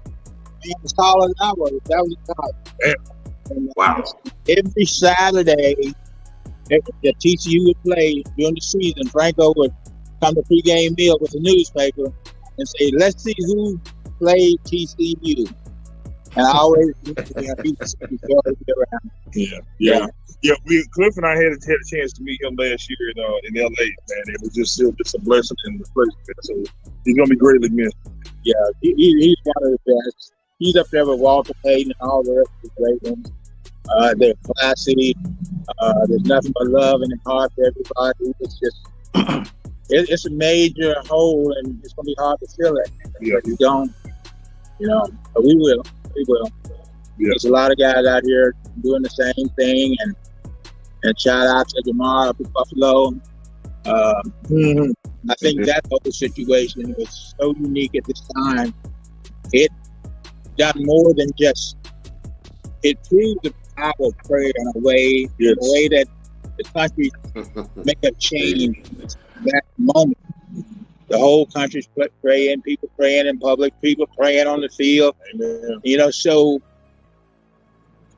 Man was taller than I was. That was the time. And, wow. Every Saturday that TCU would play during the season, Franco would come to pregame meal with a newspaper and say, "Let's see who played TCU." And I always Yeah. Cliff and I had a chance to meet him last year in LA, man. It was just a blessing and a pleasure. So he's gonna be greatly missed. Yeah, he's one of the best. He's up there with Walter Payton and all the rest of the great ones. They're classy. There's nothing but love in the heart for everybody. It's just, it's a major hole, and it's going to be hard to fill it. Yeah. But you don't, but we will. We will. Yeah. There's a lot of guys out here doing the same thing, and shout out to Jamar up in Buffalo. I think that whole situation was so unique at this time. It done more than just, it proved the power of prayer in a way, that the country make a change that moment. The whole country's praying, people praying in public, people praying on the field. Amen. So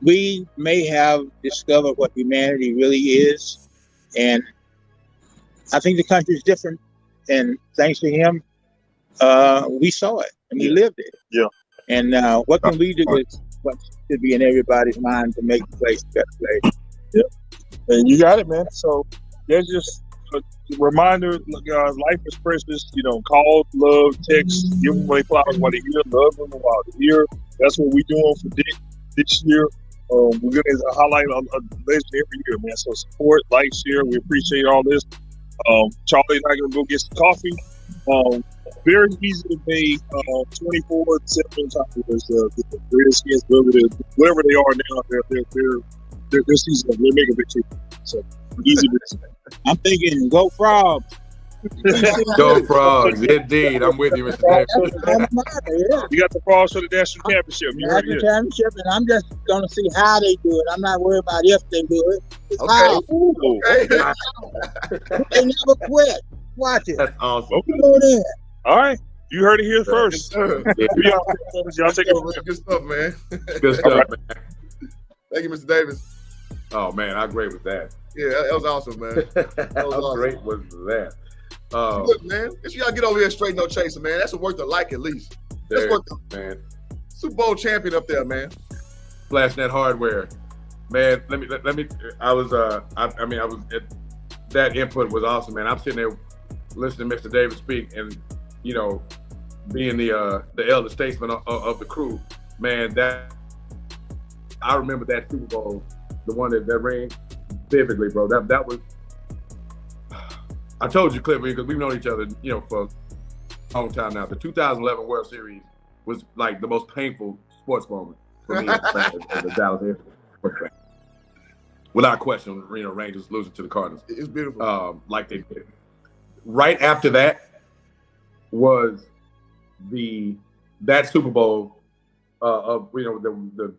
we may have discovered what humanity really is, and I think the country is different. And thanks to him, we saw it and we lived it. Yeah. And what can we do is what should be in everybody's mind to make the place a better place. Yeah. And you got it, man. So there's just a reminder, guys, life is precious. Call, love, text, give them away flowers while they're here, love them while they're here. That's what we're doing for Dick this year. We're going to highlight a legend every year, man. So support, like, share. We appreciate all this. Charlie and I are going to go get some coffee. Very easy to pay 24/7 Cowboys. The Redskins, whatever they are now, their season, they're making a big team. So easy to I'm thinking, go Frogs. Go Frogs, indeed. I'm with you, Mr. Davis. Yeah. You got the Frogs for the national championship. You heard National it. championship, and I'm just going to see how they do it. I'm not worried about if they do it. It's Okay. how. Okay. They never quit. Watch it. That's awesome. Okay. Go there. All right. You heard it here first. Sir. Y'all take it. Good stuff, man. Good stuff, man. Thank you, Mr. Davis. Oh man, I agree with that. Yeah, that was awesome, man. How awesome. great was that? Look, man, you gotta get over here straight no chaser, man. That's worth the like at least. That's worth the man. Super Bowl champion up there, man. FlashNet Hardware, man. Let me. I was that input was awesome, man. I'm sitting there listening to Mr. Davis speak, and you know, being the elder statesman of the crew, man. That I remember that Super Bowl, the one that ring vividly, bro. That was. I told you, Cliff, because we've known each other, you know, for a long time now. The 2011 World Series was like the most painful sports moment for me as the Dallas Air. Without question, you know, Rangers losing to the Cardinals. It's beautiful. Like they did. Right after that was that Super Bowl of, you know,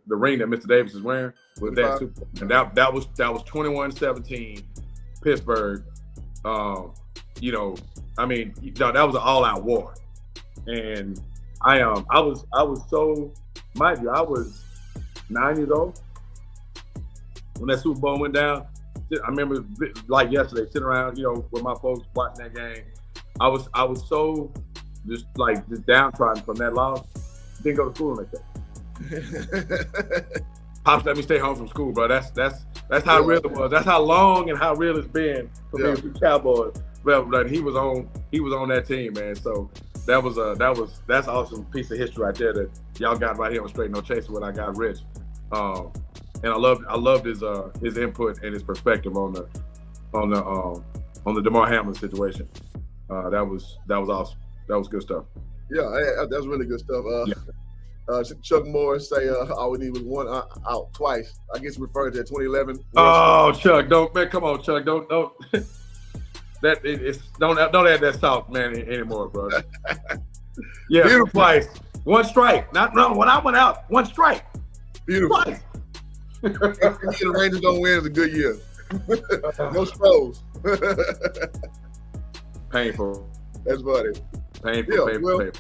the ring that Mr. Davis is wearing was that Super Bowl. And that was 21-17 Pittsburgh. You know, I mean, that was an all-out war, and I was so, mind you, I was 9 years old when that Super Bowl went down. I remember like yesterday, sitting around, you know, with my folks watching that game. I was so just downtrodden from that loss. Didn't go to school like that. Pops let me stay home from school, bro. That's how real it was. That's how long and how real it's been for me with the Cowboys. Well, he was on that team, man. So that's an awesome piece of history right there that y'all got right here on Straight No Chaser when I got Rich. And I loved his input and his perspective on the Damar Hamlin situation. That was awesome. That was good stuff. Yeah, that's really good stuff. Chuck Morris say all we need was one out twice. I guess referring to that 2011. Oh, Chuck, don't, man, come on, Chuck, don't don't add that salt, man, anymore, bro. Yeah, beautiful. Twice, one strike. When I went out, one strike. Beautiful. Twice. The Rangers don't win is a good year. No Stros. Painful. That's funny. Painful. Painful.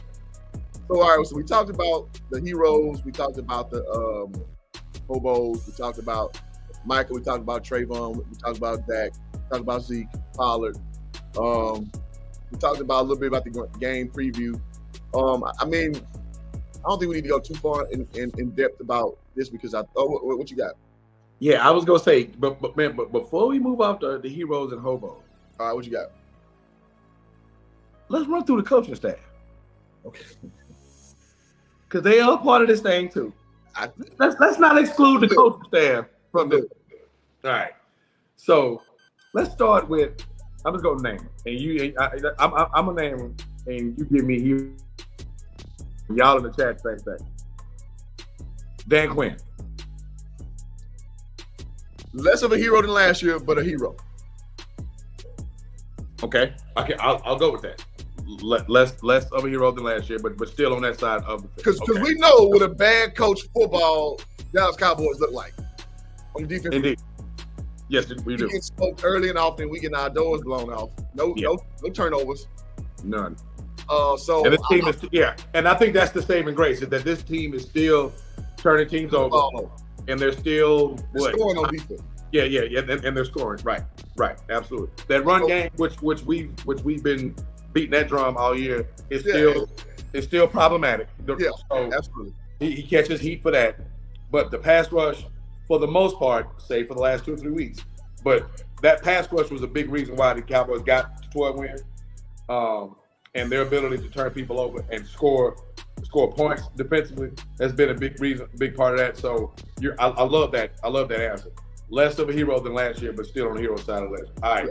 So all right, so we talked about the heroes, we talked about the hobos, we talked about Michael, we talked about Trayvon, we talked about Dak, we talked about Zeke, Pollard. We talked about a little bit about the game preview. I mean, I don't think we need to go too far in depth about this because what you got? Yeah, I was gonna say, but before we move off the heroes and hobos, all right, what you got? Let's run through the coaching staff. Okay. Because they are part of this thing too. Let's not exclude the coaching staff from this. All right. So let's start with. I'm just gonna name them, and I'm gonna name them, and you give me here. Y'all in the chat, same thing. Dan Quinn. Less of a hero than last year, but a hero. Okay. I'll go with that. Less of a hero than last year, but still on that side of the because we know what a bad coach football Dallas Cowboys look like on the defense. Indeed, yes, we do. We get smoked early and often. We get our doors blown off. No turnovers. None. So and the team is and I think that's the saving grace is that this team is still turning teams over, and they're still scoring on defense. Yeah, and they're scoring. Right, absolutely. That run game, which we've been beating that drum all year, is still problematic. So absolutely. He catches heat for that, but the pass rush, for the most part, save for the last 2 or 3 weeks, but that pass rush was a big reason why the Cowboys got to 12 wins, and their ability to turn people over and score score points defensively. That's been a big part of that. So I love that. I love that answer. Less of a hero than last year, but still on the hero side of the ledger. All right,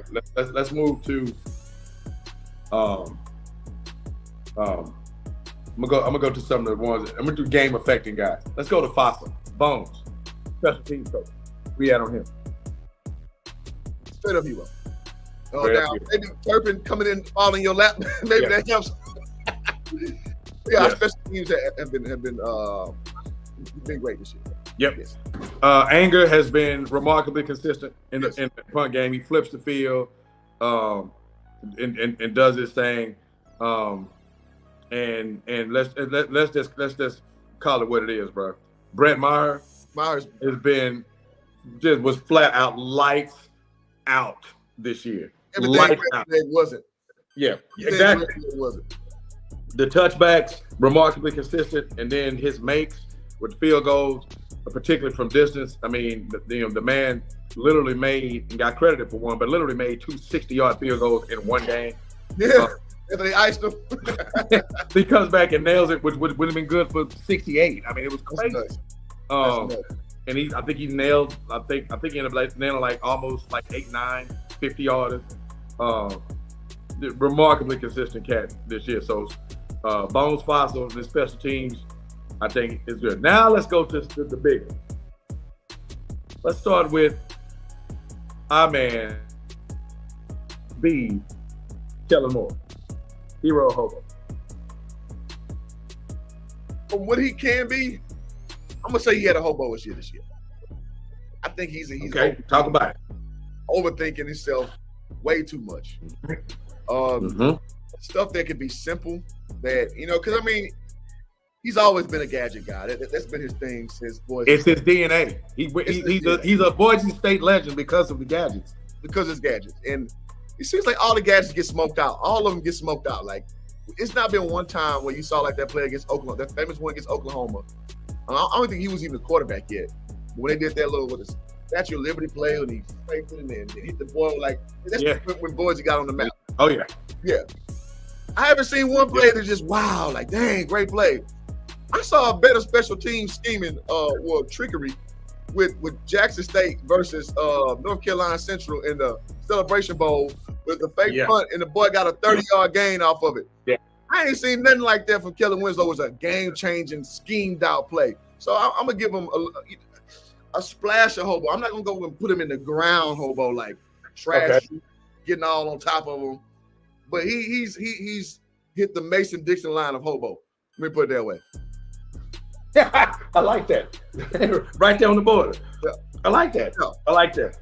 let's move to. I'm gonna go to some of the ones. I'm gonna do game affecting guys. Let's go to Fossil Bones, special teams coach. We had on him. Straight up hero. Now maybe Turpin coming in all in your lap. Maybe that helps. Our special teams have been great this year. Yep. Yes. Anger has been remarkably consistent in the punt game. He flips the field, and does his thing. And let's just call it what it is, bro. Brett Myers has been was flat out lights out this year. Everything wasn't. Yeah, exactly. It wasn't. The touchbacks remarkably consistent, and then his makes with field goals, particularly from distance. I mean, the man literally made and got credited for one, but literally made 2 60-yard field goals in one game. Yeah, they iced him. He comes back and nails it, which would have been good for 68. I mean, it was crazy. And I think he nailed. I think he ended up nailing like almost like 8, 9, 50 yarders. Remarkably consistent cat this year. So Bones Fossil and his special teams, I think is good. Now let's go to the big one. Let's start with our man, B. Kellen Moore, hero of Hobo. From what he can be, I'm gonna say he had a hobo-ish year this year. I think he's okay. Talk about it. Overthinking himself way too much. Stuff that could be simple. That because I mean, he's always been a gadget guy. That's been his thing since Boise. It's his DNA. He's a Boise State legend because of the gadgets. Because it's gadgets, and it seems like all the gadgets get smoked out. All of them get smoked out. Like it's not been one time where you saw like that play against Oklahoma, that famous one against Oklahoma. I don't think he was even a quarterback yet. But when they did that little with the Statue of Liberty play, when he faked it and hit the ball, like that's when Boise got on the map. Oh yeah, yeah. I haven't seen one play that's just wow, like dang, great play. I saw a better special team scheming, trickery with Jackson State versus North Carolina Central in the Celebration Bowl with the fake punt, and the boy got a 30-yard gain off of it. Yeah. I ain't seen nothing like that from Kellen Winslow. It was a game-changing, schemed-out play. So I'm going to give him a splash of hobo. I'm not going to go and put him in the ground hobo like trash, getting all on top of him. But he's hit the Mason-Dixon line of hobo. Let me put it that way. I like that. Right there on the border. Yeah. I like that. Yeah. I like that.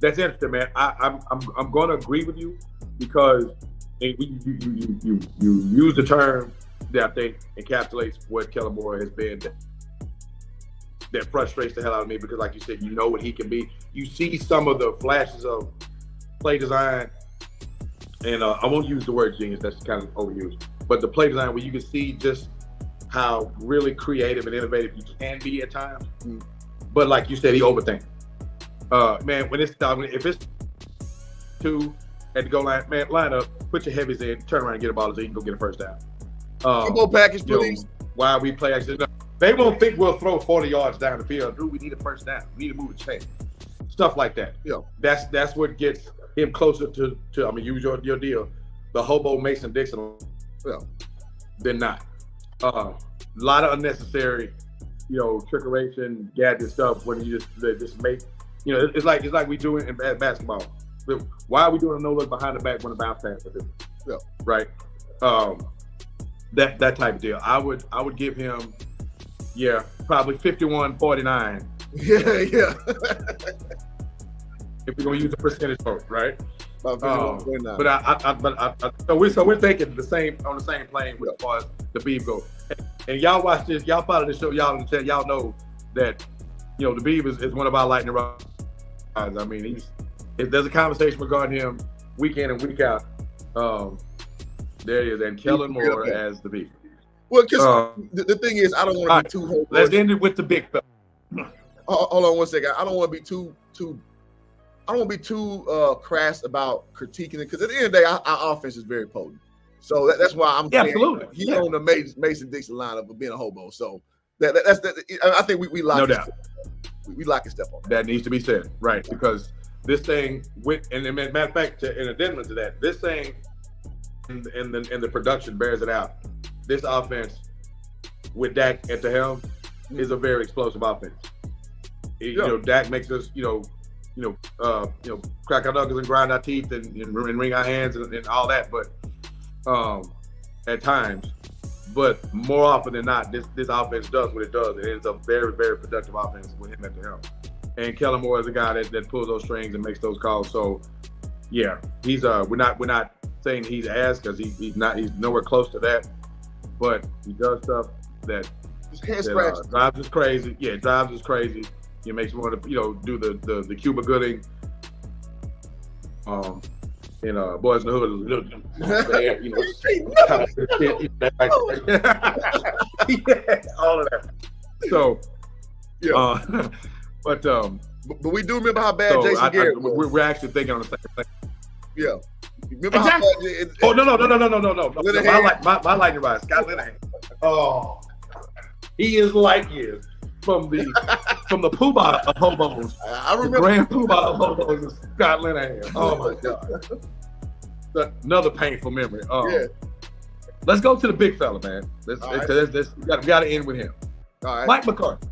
That's interesting, man. I'm going to agree with you because you use the term that I think encapsulates what Kellen Moore has been. That frustrates the hell out of me because, like you said, you know what he can be. You see some of the flashes of play design, and I won't use the word genius. That's kind of overused. But the play design where you can see just how really creative and innovative you can be at times. But like you said, he overthinks. Man, when it's if it's 2 at the goal line, man, line up, put your heavies in, turn around and get a ball so you can go get a first down. Football package, please. Why we play action? They won't think we'll throw 40 yards down the field. Dude, we need a first down. We need to move the chain. Stuff like that. Yeah. That's what gets him closer to I mean, use your deal. The hobo Mason-Dixon than not. A lot of unnecessary, trickeration, gadget stuff when you just make, it's like we do it in basketball. Why are we doing a no look behind the back when the bounce pass is right? That type of deal. I would give him, probably 51-49. Yeah. If we're gonna use a percentage vote, right? But so we're thinking on the same plane as far as the beef goes. And y'all watch this, y'all follow this show, y'all know that the beef is one of our lightning rods. I mean, there's a conversation regarding him week in and week out. There he is, and Kellen Moore as the beef. Well, because the thing is, I don't want to be too. Let's end it with the big fella. Hold on one second. I don't want to be too. I don't want to be too crass about critiquing it because at the end of the day, our offense is very potent. So that's why I'm saying absolutely. he's on the Mason-Dixon lineup of being a hobo. So that's I think we lock no it. doubt. We lock a step on that needs to be said, right? Because this thing went, and matter of fact, in addendum to that, this thing and the production bears it out. This offense with Dak at the helm is a very explosive offense. You know, Dak makes us, crack our knuckles and grind our teeth and wring our hands and all that, but at times. But more often than not, this offense does what it does. It is a very, very productive offense with him at the helm. And Kellen Moore is a guy that pulls those strings and makes those calls. So, yeah, he's we're not saying he's ass because he's nowhere close to that. But he does stuff that drives us crazy. Yeah, drives us crazy. It makes you want to do the Cuba Gooding. In Boys in the Hood, all of that. So, but we do remember how bad Jason Garrett was. We're actually thinking on the same thing. Yeah. Remember exactly. how bad no. My lightning rod, Scott Linehan. Oh, he is light years from the poobah of hobos. I remember the grand poobah of hobos is Scott Linehan. Oh my God. Another painful memory. Let's go to the big fella, man. We got to end with him. All right. Mike McCarthy.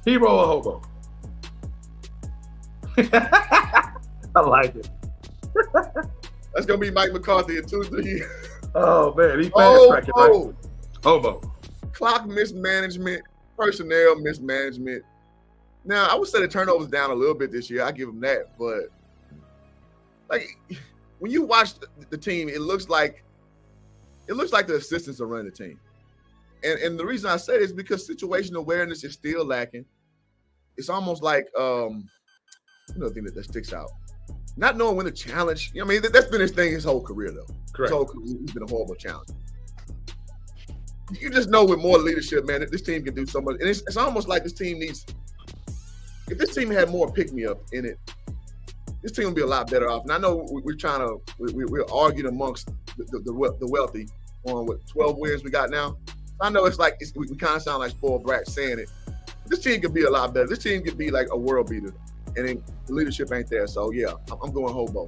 Hero or hobo? I like it. That's gonna be Mike McCarthy in 2-3 years. Oh man, he's fast tracking, right? Hobo. Clock mismanagement, personnel mismanagement. Now I would say the turnovers down a little bit this year. I give him that, but like when you watch the team, it looks like the assistants are running the team. And the reason I say this is because situational awareness is still lacking. It's almost like another thing that sticks out. Not knowing when to challenge. I mean, that's been his thing his whole career, though. Correct. His whole career, he's been a horrible challenger. You just know with more leadership, man, that this team can do so much. And it's almost like this team needs. If this team had more pick-me-up in it, this team would be a lot better off. And I know we're arguing amongst the wealthy on what 12 wins we got now. I know it's like we kind of sound like spoiled brats saying it. This team could be a lot better. This team could be like a world beater, and then the leadership ain't there. So yeah, I'm going hobo.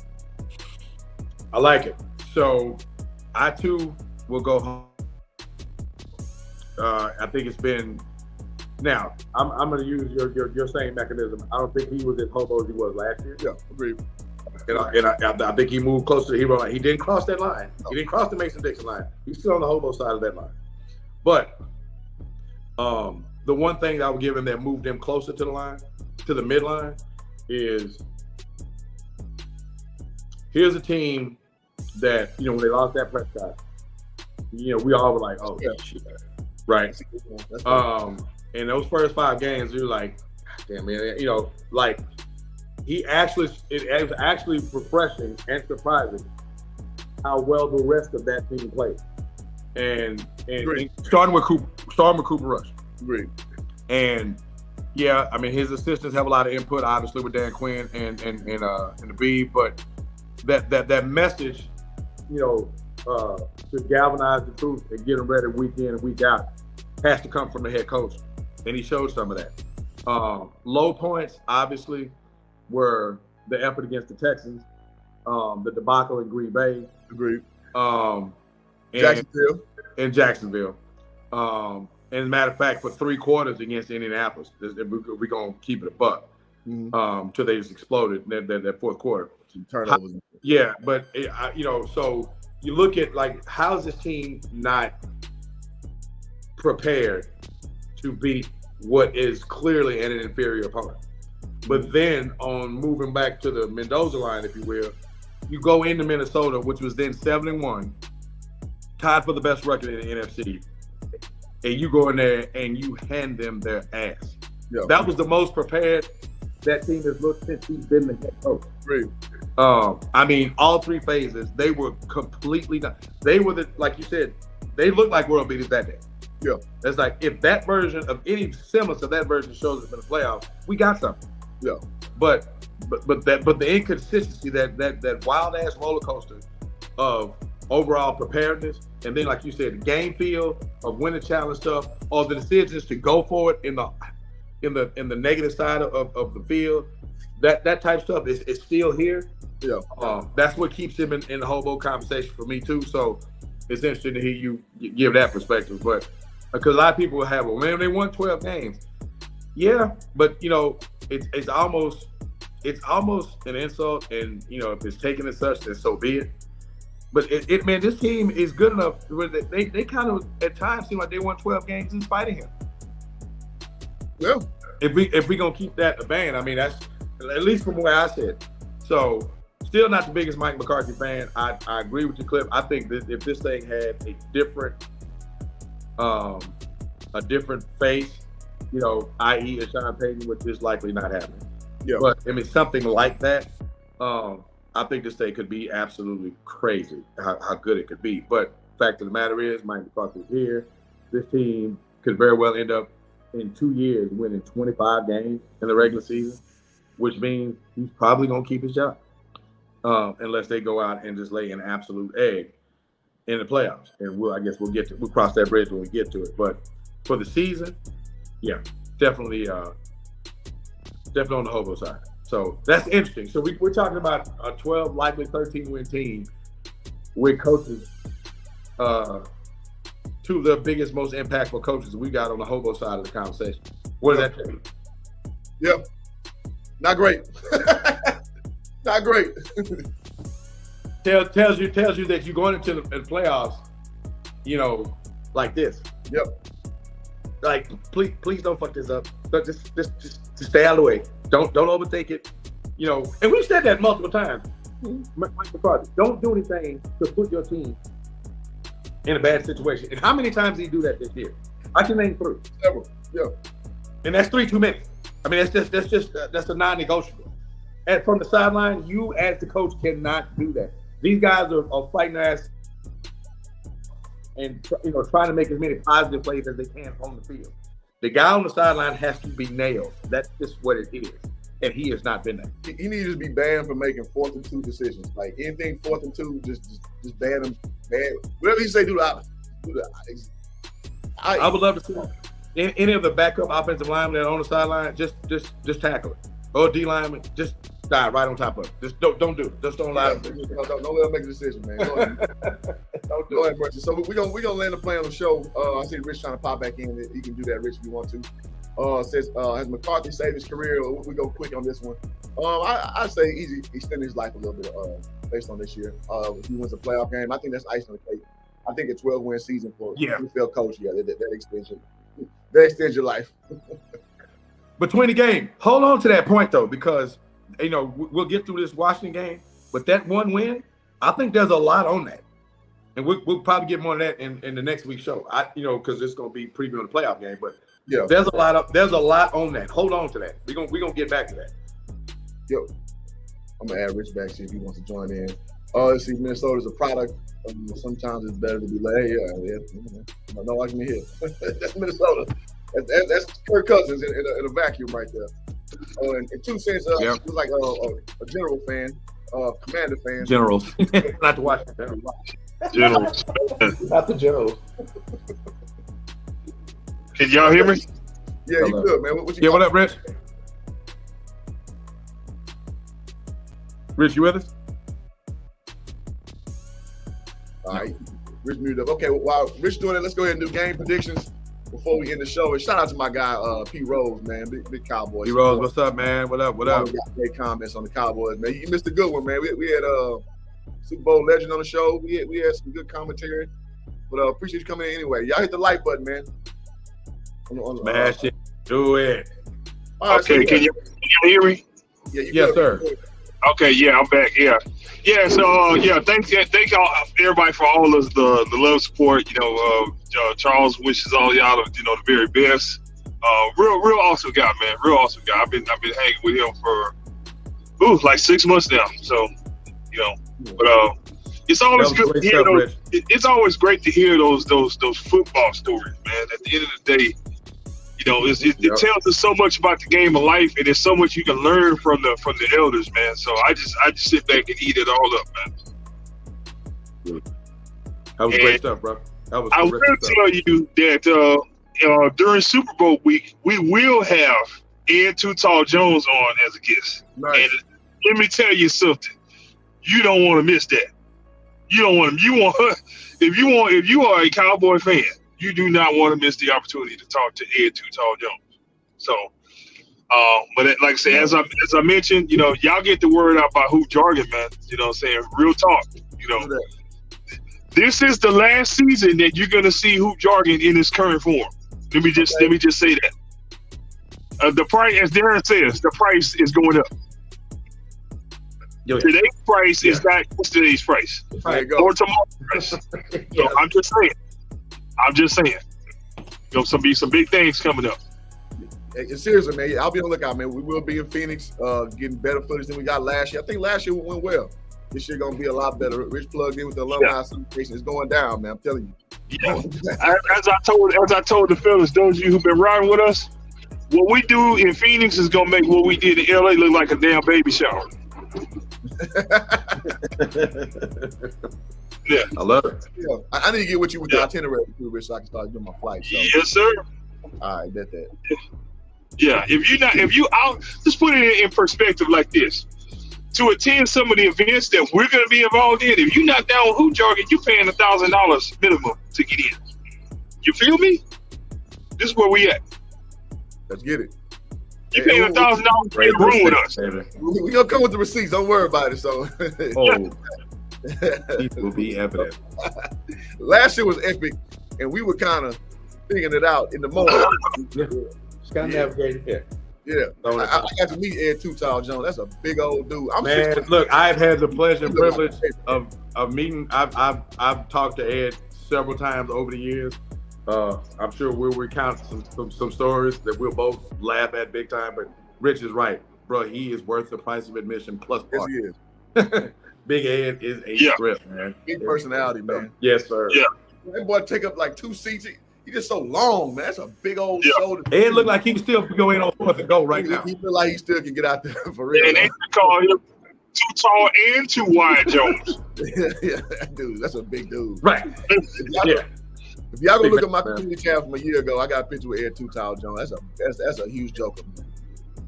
I like it. So I too will go home. I think it's been. Now I'm going to use your same mechanism. I don't think he was as hobo as he was last year. Yeah, agreed. And I think he moved closer to the hero line. He didn't cross that line. No. He didn't cross the Mason-Dixon line. He's still on the hobo side of that line. But the one thing that I would give him that moved him closer to the line, to the midline, is here's a team that, when they lost that Prescott, we all were like, oh, shit. Right. In those first 5 games, we were like, damn, man, it was actually refreshing and surprising how well the rest of that team played. And starting with Cooper Rush. Agreed. And yeah, I mean his assistants have a lot of input, obviously with Dan Quinn and the B, but that message, to galvanize the troops and get them ready week in and week out has to come from the head coach. And he showed some of that. Low points, obviously, were the effort against the Texans, the debacle in Green Bay. Agreed. Jacksonville. And as a matter of fact, for 3 quarters against Indianapolis, we're going to keep it a buck till they just exploded that fourth quarter. Turnovers. Yeah, but, so you look at, how is this team not prepared to beat what is clearly an inferior opponent? But then on moving back to the Mendoza line, if you will, you go into Minnesota, which was then 7-1, tied for the best record in the NFC, and you go in there and you hand them their ass. Yeah. That was the most prepared that team has looked since he's been the head coach. Great. I mean, all 3 phases, they were completely done. They were like you said, they looked like world beaters that day. Yeah. It's like if that version of any semblance of that version shows up in the playoffs, we got something. Yeah. But the inconsistency, that wild ass roller coaster of overall preparedness, and then like you said, the game feel of winning challenge stuff, or the decisions to go for it in the negative side of the field, that type of stuff is still here. Yeah. That's what keeps him in the hobo conversation for me too. So it's interesting to hear you give that perspective. But because a lot of people will have, well, man, they won 12 games. Yeah, but it's almost an insult, and if it's taken as such, then so be it. But man, this team is good enough where they kind of at times seem like they won 12 games in spite of him. Yeah. If we gonna keep that a band, I mean, that's at least from where I sit. So still not the biggest Mike McCarthy fan. I agree with you, Cliff. I think that if this thing had a different face, i.e. a Sean Payton, which is likely not happening. Yeah. But I mean, something like that. I think this thing could be absolutely crazy how good it could be. But fact of the matter is, Mike McCarthy's here. This team could very well end up in 2 years winning 25 games in the regular season, which means he's probably going to keep his job unless they go out and just lay an absolute egg in the playoffs. And we'll cross that bridge when we get to it. But for the season, yeah, definitely on the hobo side. So that's interesting. So we're talking about a 12, likely 13-win team with coaches, two of the biggest, most impactful coaches we got on the hobo side of the conversation. What does that tell you? Yep. Not great. Not great. tells you that you're going into the playoffs, like this. Yep. Like, please don't fuck this up. Just stay out of the way. Don't overthink it. And we've said that multiple times. Mike McCarthy, don't do anything to put your team in a bad situation. And how many times did he do that this year? I can name 3. Several. Yeah. And that's 3 too many. I mean, that's a non-negotiable. And from the sideline, you as the coach cannot do that. These guys are fighting their ass and trying to make as many positive plays as they can on the field. The guy on the sideline has to be nailed. That's just what it is. And he has not been that. He needs to be banned from making 4th and 2 decisions. Like anything 4th and 2, just ban him. Whatever he say, do the opposite. I would love to see any of the backup offensive linemen that are on the sideline, just tackle it. Or D lineman, just dive right on top of it. Just don't do it. Just don't allow it. Don't let him make a decision, man. Don't do it. So we're gonna land the play on the show. I see Rich trying to pop back in. You can do that, Rich, if you want to. Says has McCarthy saved his career? We go quick on this one. I say easy extend his life a little bit based on this year. If he wins a playoff game, I think that's ice on the cake. I think a 12-win season for NFL coach, that extends your life. Between the game, hold on to that point though, because we'll get through this Washington game, but that one win, I think there's a lot on that, and we'll probably get more of that in the next week's show. Because it's going to be previewing the playoff game, but yeah, there's a lot on that. Hold on to that. We're gonna get back to that. Yo, I'm gonna add Rich back, see if he wants to join in. Let's see, Minnesota's a product. Sometimes it's better to be like, no argument here. That's Minnesota. That's Kirk Cousins in a vacuum right there. In 2 cents, he's like a General fan, Commander fan. Generals, not the Washington Generals, not the Generals. Can y'all hear me? Yeah, you good, man. What up, Rich? Rich, you with us? All right, Rich muted up. Okay, while Rich doing it, let's go ahead and do game predictions before we end the show. And shout out to my guy, P. Rose, man, big Cowboys. P. Rose, what's up, man? What up? We got great comments on the Cowboys, man. You missed a good one, man. We had Super Bowl legend on the show. We had some good commentary, but appreciate you coming in anyway. Y'all hit the like button, man. Smash it. Do it. Right, okay, so can you hear me? Yeah, yes, sir. Okay, yeah, I'm back. Yeah. So thank y'all everybody for all of the love support. Charles wishes all y'all the very best. Real awesome guy, man. Real awesome guy. I've been hanging with him for like 6 months now. So but it's always good to hear those. It's always great to hear those football stories, man. At the end of the day, it tells us so much about the game of life, and there's so much you can learn from the elders, man. So I just sit back and eat it all up, man. That was great stuff, bro. That was I will tell you that during Super Bowl week, we will have Ed Too Tall Jones on as a guest. Nice. And let me tell you something. You don't want to miss that. You don't want if you are a Cowboy fan, you do not want to miss the opportunity to talk to Ed Too Tall Jones. So, but like I said, as I mentioned, y'all get the word out by hoop jargon, man. You know what I'm saying? Real talk. This is the last season that you're gonna see hoop jargon in its current form. Let me just say that. The price, as Darren says, the price is going up. Today's price is not yesterday's price or tomorrow's price. So I'm just saying. There'll be some big things coming up. Hey, seriously, man, I'll be on the lookout, man. We will be in Phoenix, getting better footage than we got last year. I think last year went well. This year gonna be a lot better. Rich plugged in with the alumni association. It's going down, man. I'm telling you. Yeah. As I told the fellas, those of you who've been riding with us, what we do in Phoenix is gonna make what we did in LA look like a damn baby shower. Yeah, I love it. Yeah, I need to get with you with the itinerary too, Rich, so I can start doing my flight. So. Yes, sir. All right, bet that. Yeah, I'll just put it in perspective like this. To attend some of the events that we're going to be involved in, if you're not down with hoop jargon, you're paying $1,000 minimum to get in. You feel me? This is where we at. Let's get it. You're paying $1,000 to be in the room with us. We're going to come with the receipts. Don't worry about it. So. It will be evident. Last year was epic, and we were kind of figuring it out in the moment. Just got to navigate it. Yeah, I got to meet Ed Too Tall Jones. That's a big old dude. Man, look, I've had the pleasure and privilege of meeting. I've talked to Ed several times over the years. I'm sure we'll recount some stories that we'll both laugh at big time. But Rich is right, bro. He is worth the price of admission plus. Yes, he is. Big Ed is a script, man. Big personality, man. Yes, sir. Yeah. That boy take up like 2 seats. He's just so long, man. That's a big old shoulder. Ed looked like he can still go in on 4th and go right now. He feel like he still can get out there for real. And they call him Too Tall and Too Wide Jones. Yeah, dude, that's a big dude. Right. If y'all go look at my community tab from a year ago, I got a picture with Ed Too Tall Jones. That's a huge joker, man.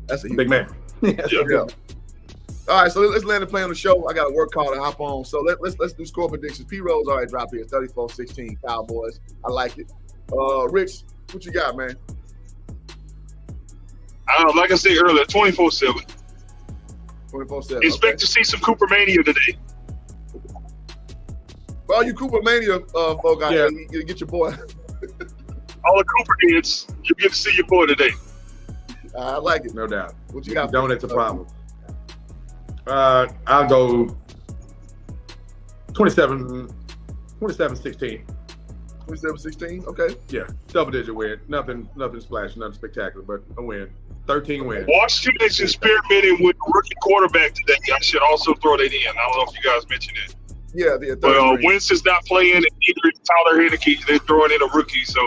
That's a huge big man. Yeah. All right, so let's land the play on the show. I got a work call to hop on. So let's do score predictions. P Rose already dropped here. 34-16 Cowboys. I like it. Rich, what you got, man? Like I said earlier, 24-7. 24-7. Expect to see some Cooper Mania today. For all you Cooper Mania folk out there, you get your boy. All the Cooper kids, you get to see your boy today. I like it. No doubt. What you got? Don't, it's a problem. I'll go 27-16. 27-16, okay. Yeah, double-digit win. Nothing splash, nothing spectacular, but a win. 13 wins. Washington is experimenting with rookie quarterback today. I should also throw that in. I don't know if you guys mentioned it. Yeah, but Winston's not playing, and neither is Tyler Heineke. They're throwing in a rookie, so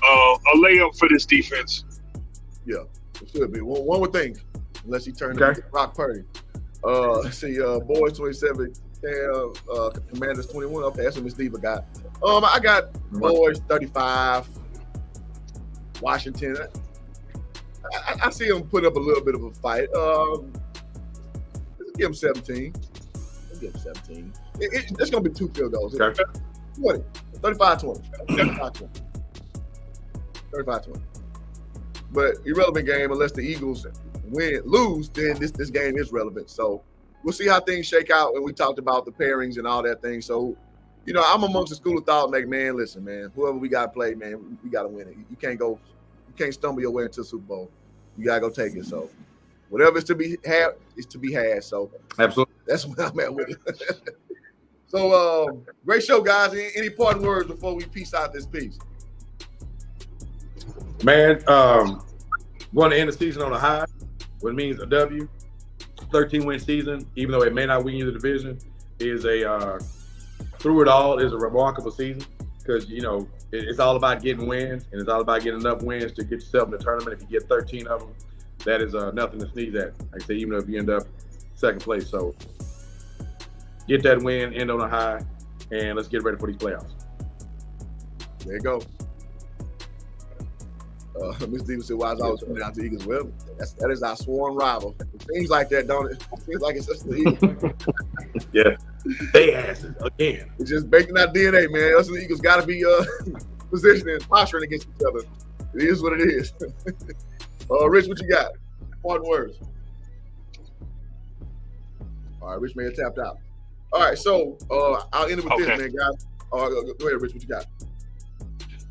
a layup for this defense. Yeah, it should be. One would think, unless he turned into Brock Purdy. Let's see, Boys 27, Commanders 21. Okay, that's what Miss Diva got. I got Boys 35, Washington. I see them put up a little bit of a fight. Let's give them 17. Let's give them 17. It's going to be 2 field goals. Okay. 20. 35-20. 35-20. 35-20. But irrelevant game unless the Eagles lose, then this game is relevant. So we'll see how things shake out. And we talked about the pairings and all that thing. So, I'm amongst the school of thought, man, listen, man, whoever we got to play, man, we got to win it. You can't stumble your way into the Super Bowl. You got to go take it. So whatever is to be had is to be had. So absolutely. That's what I'm at with it. So great show, guys. Any parting words before we peace out this piece? Man, want to end the season on a high, what means a W. 13-win season, even though it may not win you the division, is through it all is a remarkable season because it's all about getting wins and it's all about getting enough wins to get yourself in the tournament. If you get 13 of them, that is nothing to sneeze at. Like I say, even if you end up second place, so get that win, end on a high. and let's get ready for these playoffs. There you go. Ms. Diva said, why is always coming out to Eagles? Well, that is our sworn rival. It seems like that, don't it? It seems like it's just the Eagles. Yeah. They asses again. It's just baking our DNA, man. Us and the Eagles got to be positioning and posturing against each other. It is what it is. Rich, what you got? One words. All right, Rich may have tapped out. All right, so I'll end it with this, man, guys. Go ahead, Rich. What you got?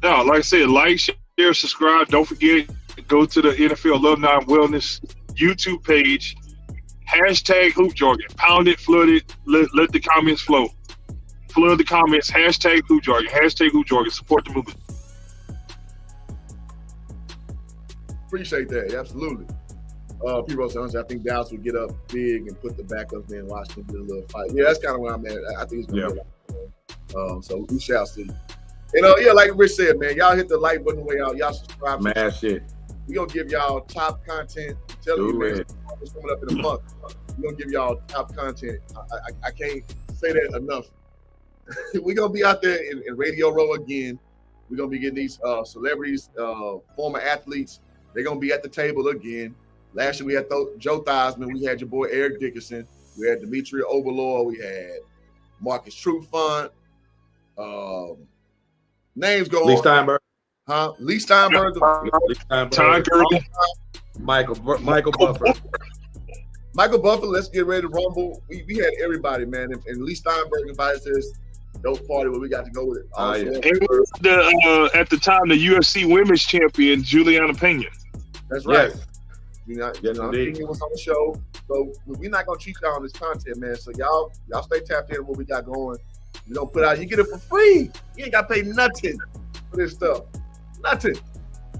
No, like I said, like, share, subscribe. Don't forget, go to the NFL Alumni Wellness YouTube page. Hashtag Hoop Jargon. Pound it, flood it. Let the comments flow. Flood the comments. Hashtag Hoop Jargon. Hashtag Hoop Jargon. Support the movement. Appreciate that. Absolutely. People are saying, I think Dallas would get up big and put the backups in Washington, get a little fight. Yeah, that's kind of where I'm at. I think it's going to be a lot. So we shall see. And yeah, like Rich said, man, y'all hit the like button way out. Y'all subscribe. Man, shit. We're going to give y'all top content. Tell you, man, it's coming up in a month. We're going to give y'all top content. I can't say that enough. We're going to be out there in Radio Row again. We're going to be getting these celebrities, former athletes. They're going to be at the table again. Last year we had Joe Theismann. We had your boy Eric Dickerson. We had Demetria Oberlor. We had Marcus Trufant. Names go Lee on. Steinberg. Huh? Lee Steinberg. Todd Gurley. Michael Buffer. Michael Buffer, let's get ready to rumble. We had everybody, man. And Lee Steinberg invited us to this dope party where we got to go with it. At the time, the UFC Women's Champion, Juliana Pena. That's right. Yes. Yes, Pena was on the show. So we're not going to cheat y'all on this content, man. So y'all stay tapped in what we got going. You don't put out, you get it for free. You ain't got to pay nothing for this stuff. Nothing.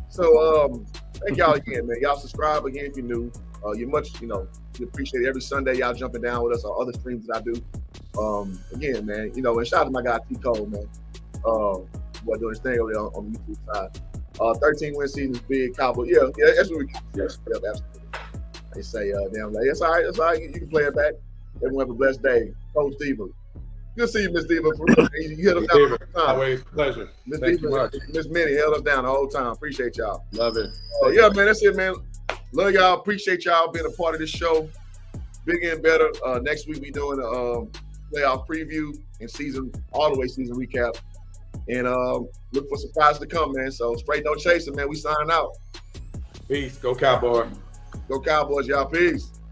So thank y'all again, man. Y'all subscribe again if you're new. We appreciate every Sunday y'all jumping down with us on other streams that I do. Again, man, and shout out to my guy T Cole, man. Boy doing his thing over there on the YouTube side. 13-win season is big. Cowboys. Yeah, that's what we can. Yes, absolutely. They say, damn, like, it's all right. It's all right. You can play it back. Everyone have a blessed day. Coach Diva. Good to see you, Miss Diva. For real. You held us down the whole time. Always a pleasure. Miss Diva, Miss Minnie held us down the whole time. Appreciate y'all. Love it. Yeah, man, that's it, man. Love y'all. Appreciate y'all being a part of this show. Bigger and better. Next week we doing a playoff preview and all the way season recap. And look for surprises to come, man. So straight no chasing, man. We signing out. Peace. Go Cowboys. Go Cowboys, y'all. Peace.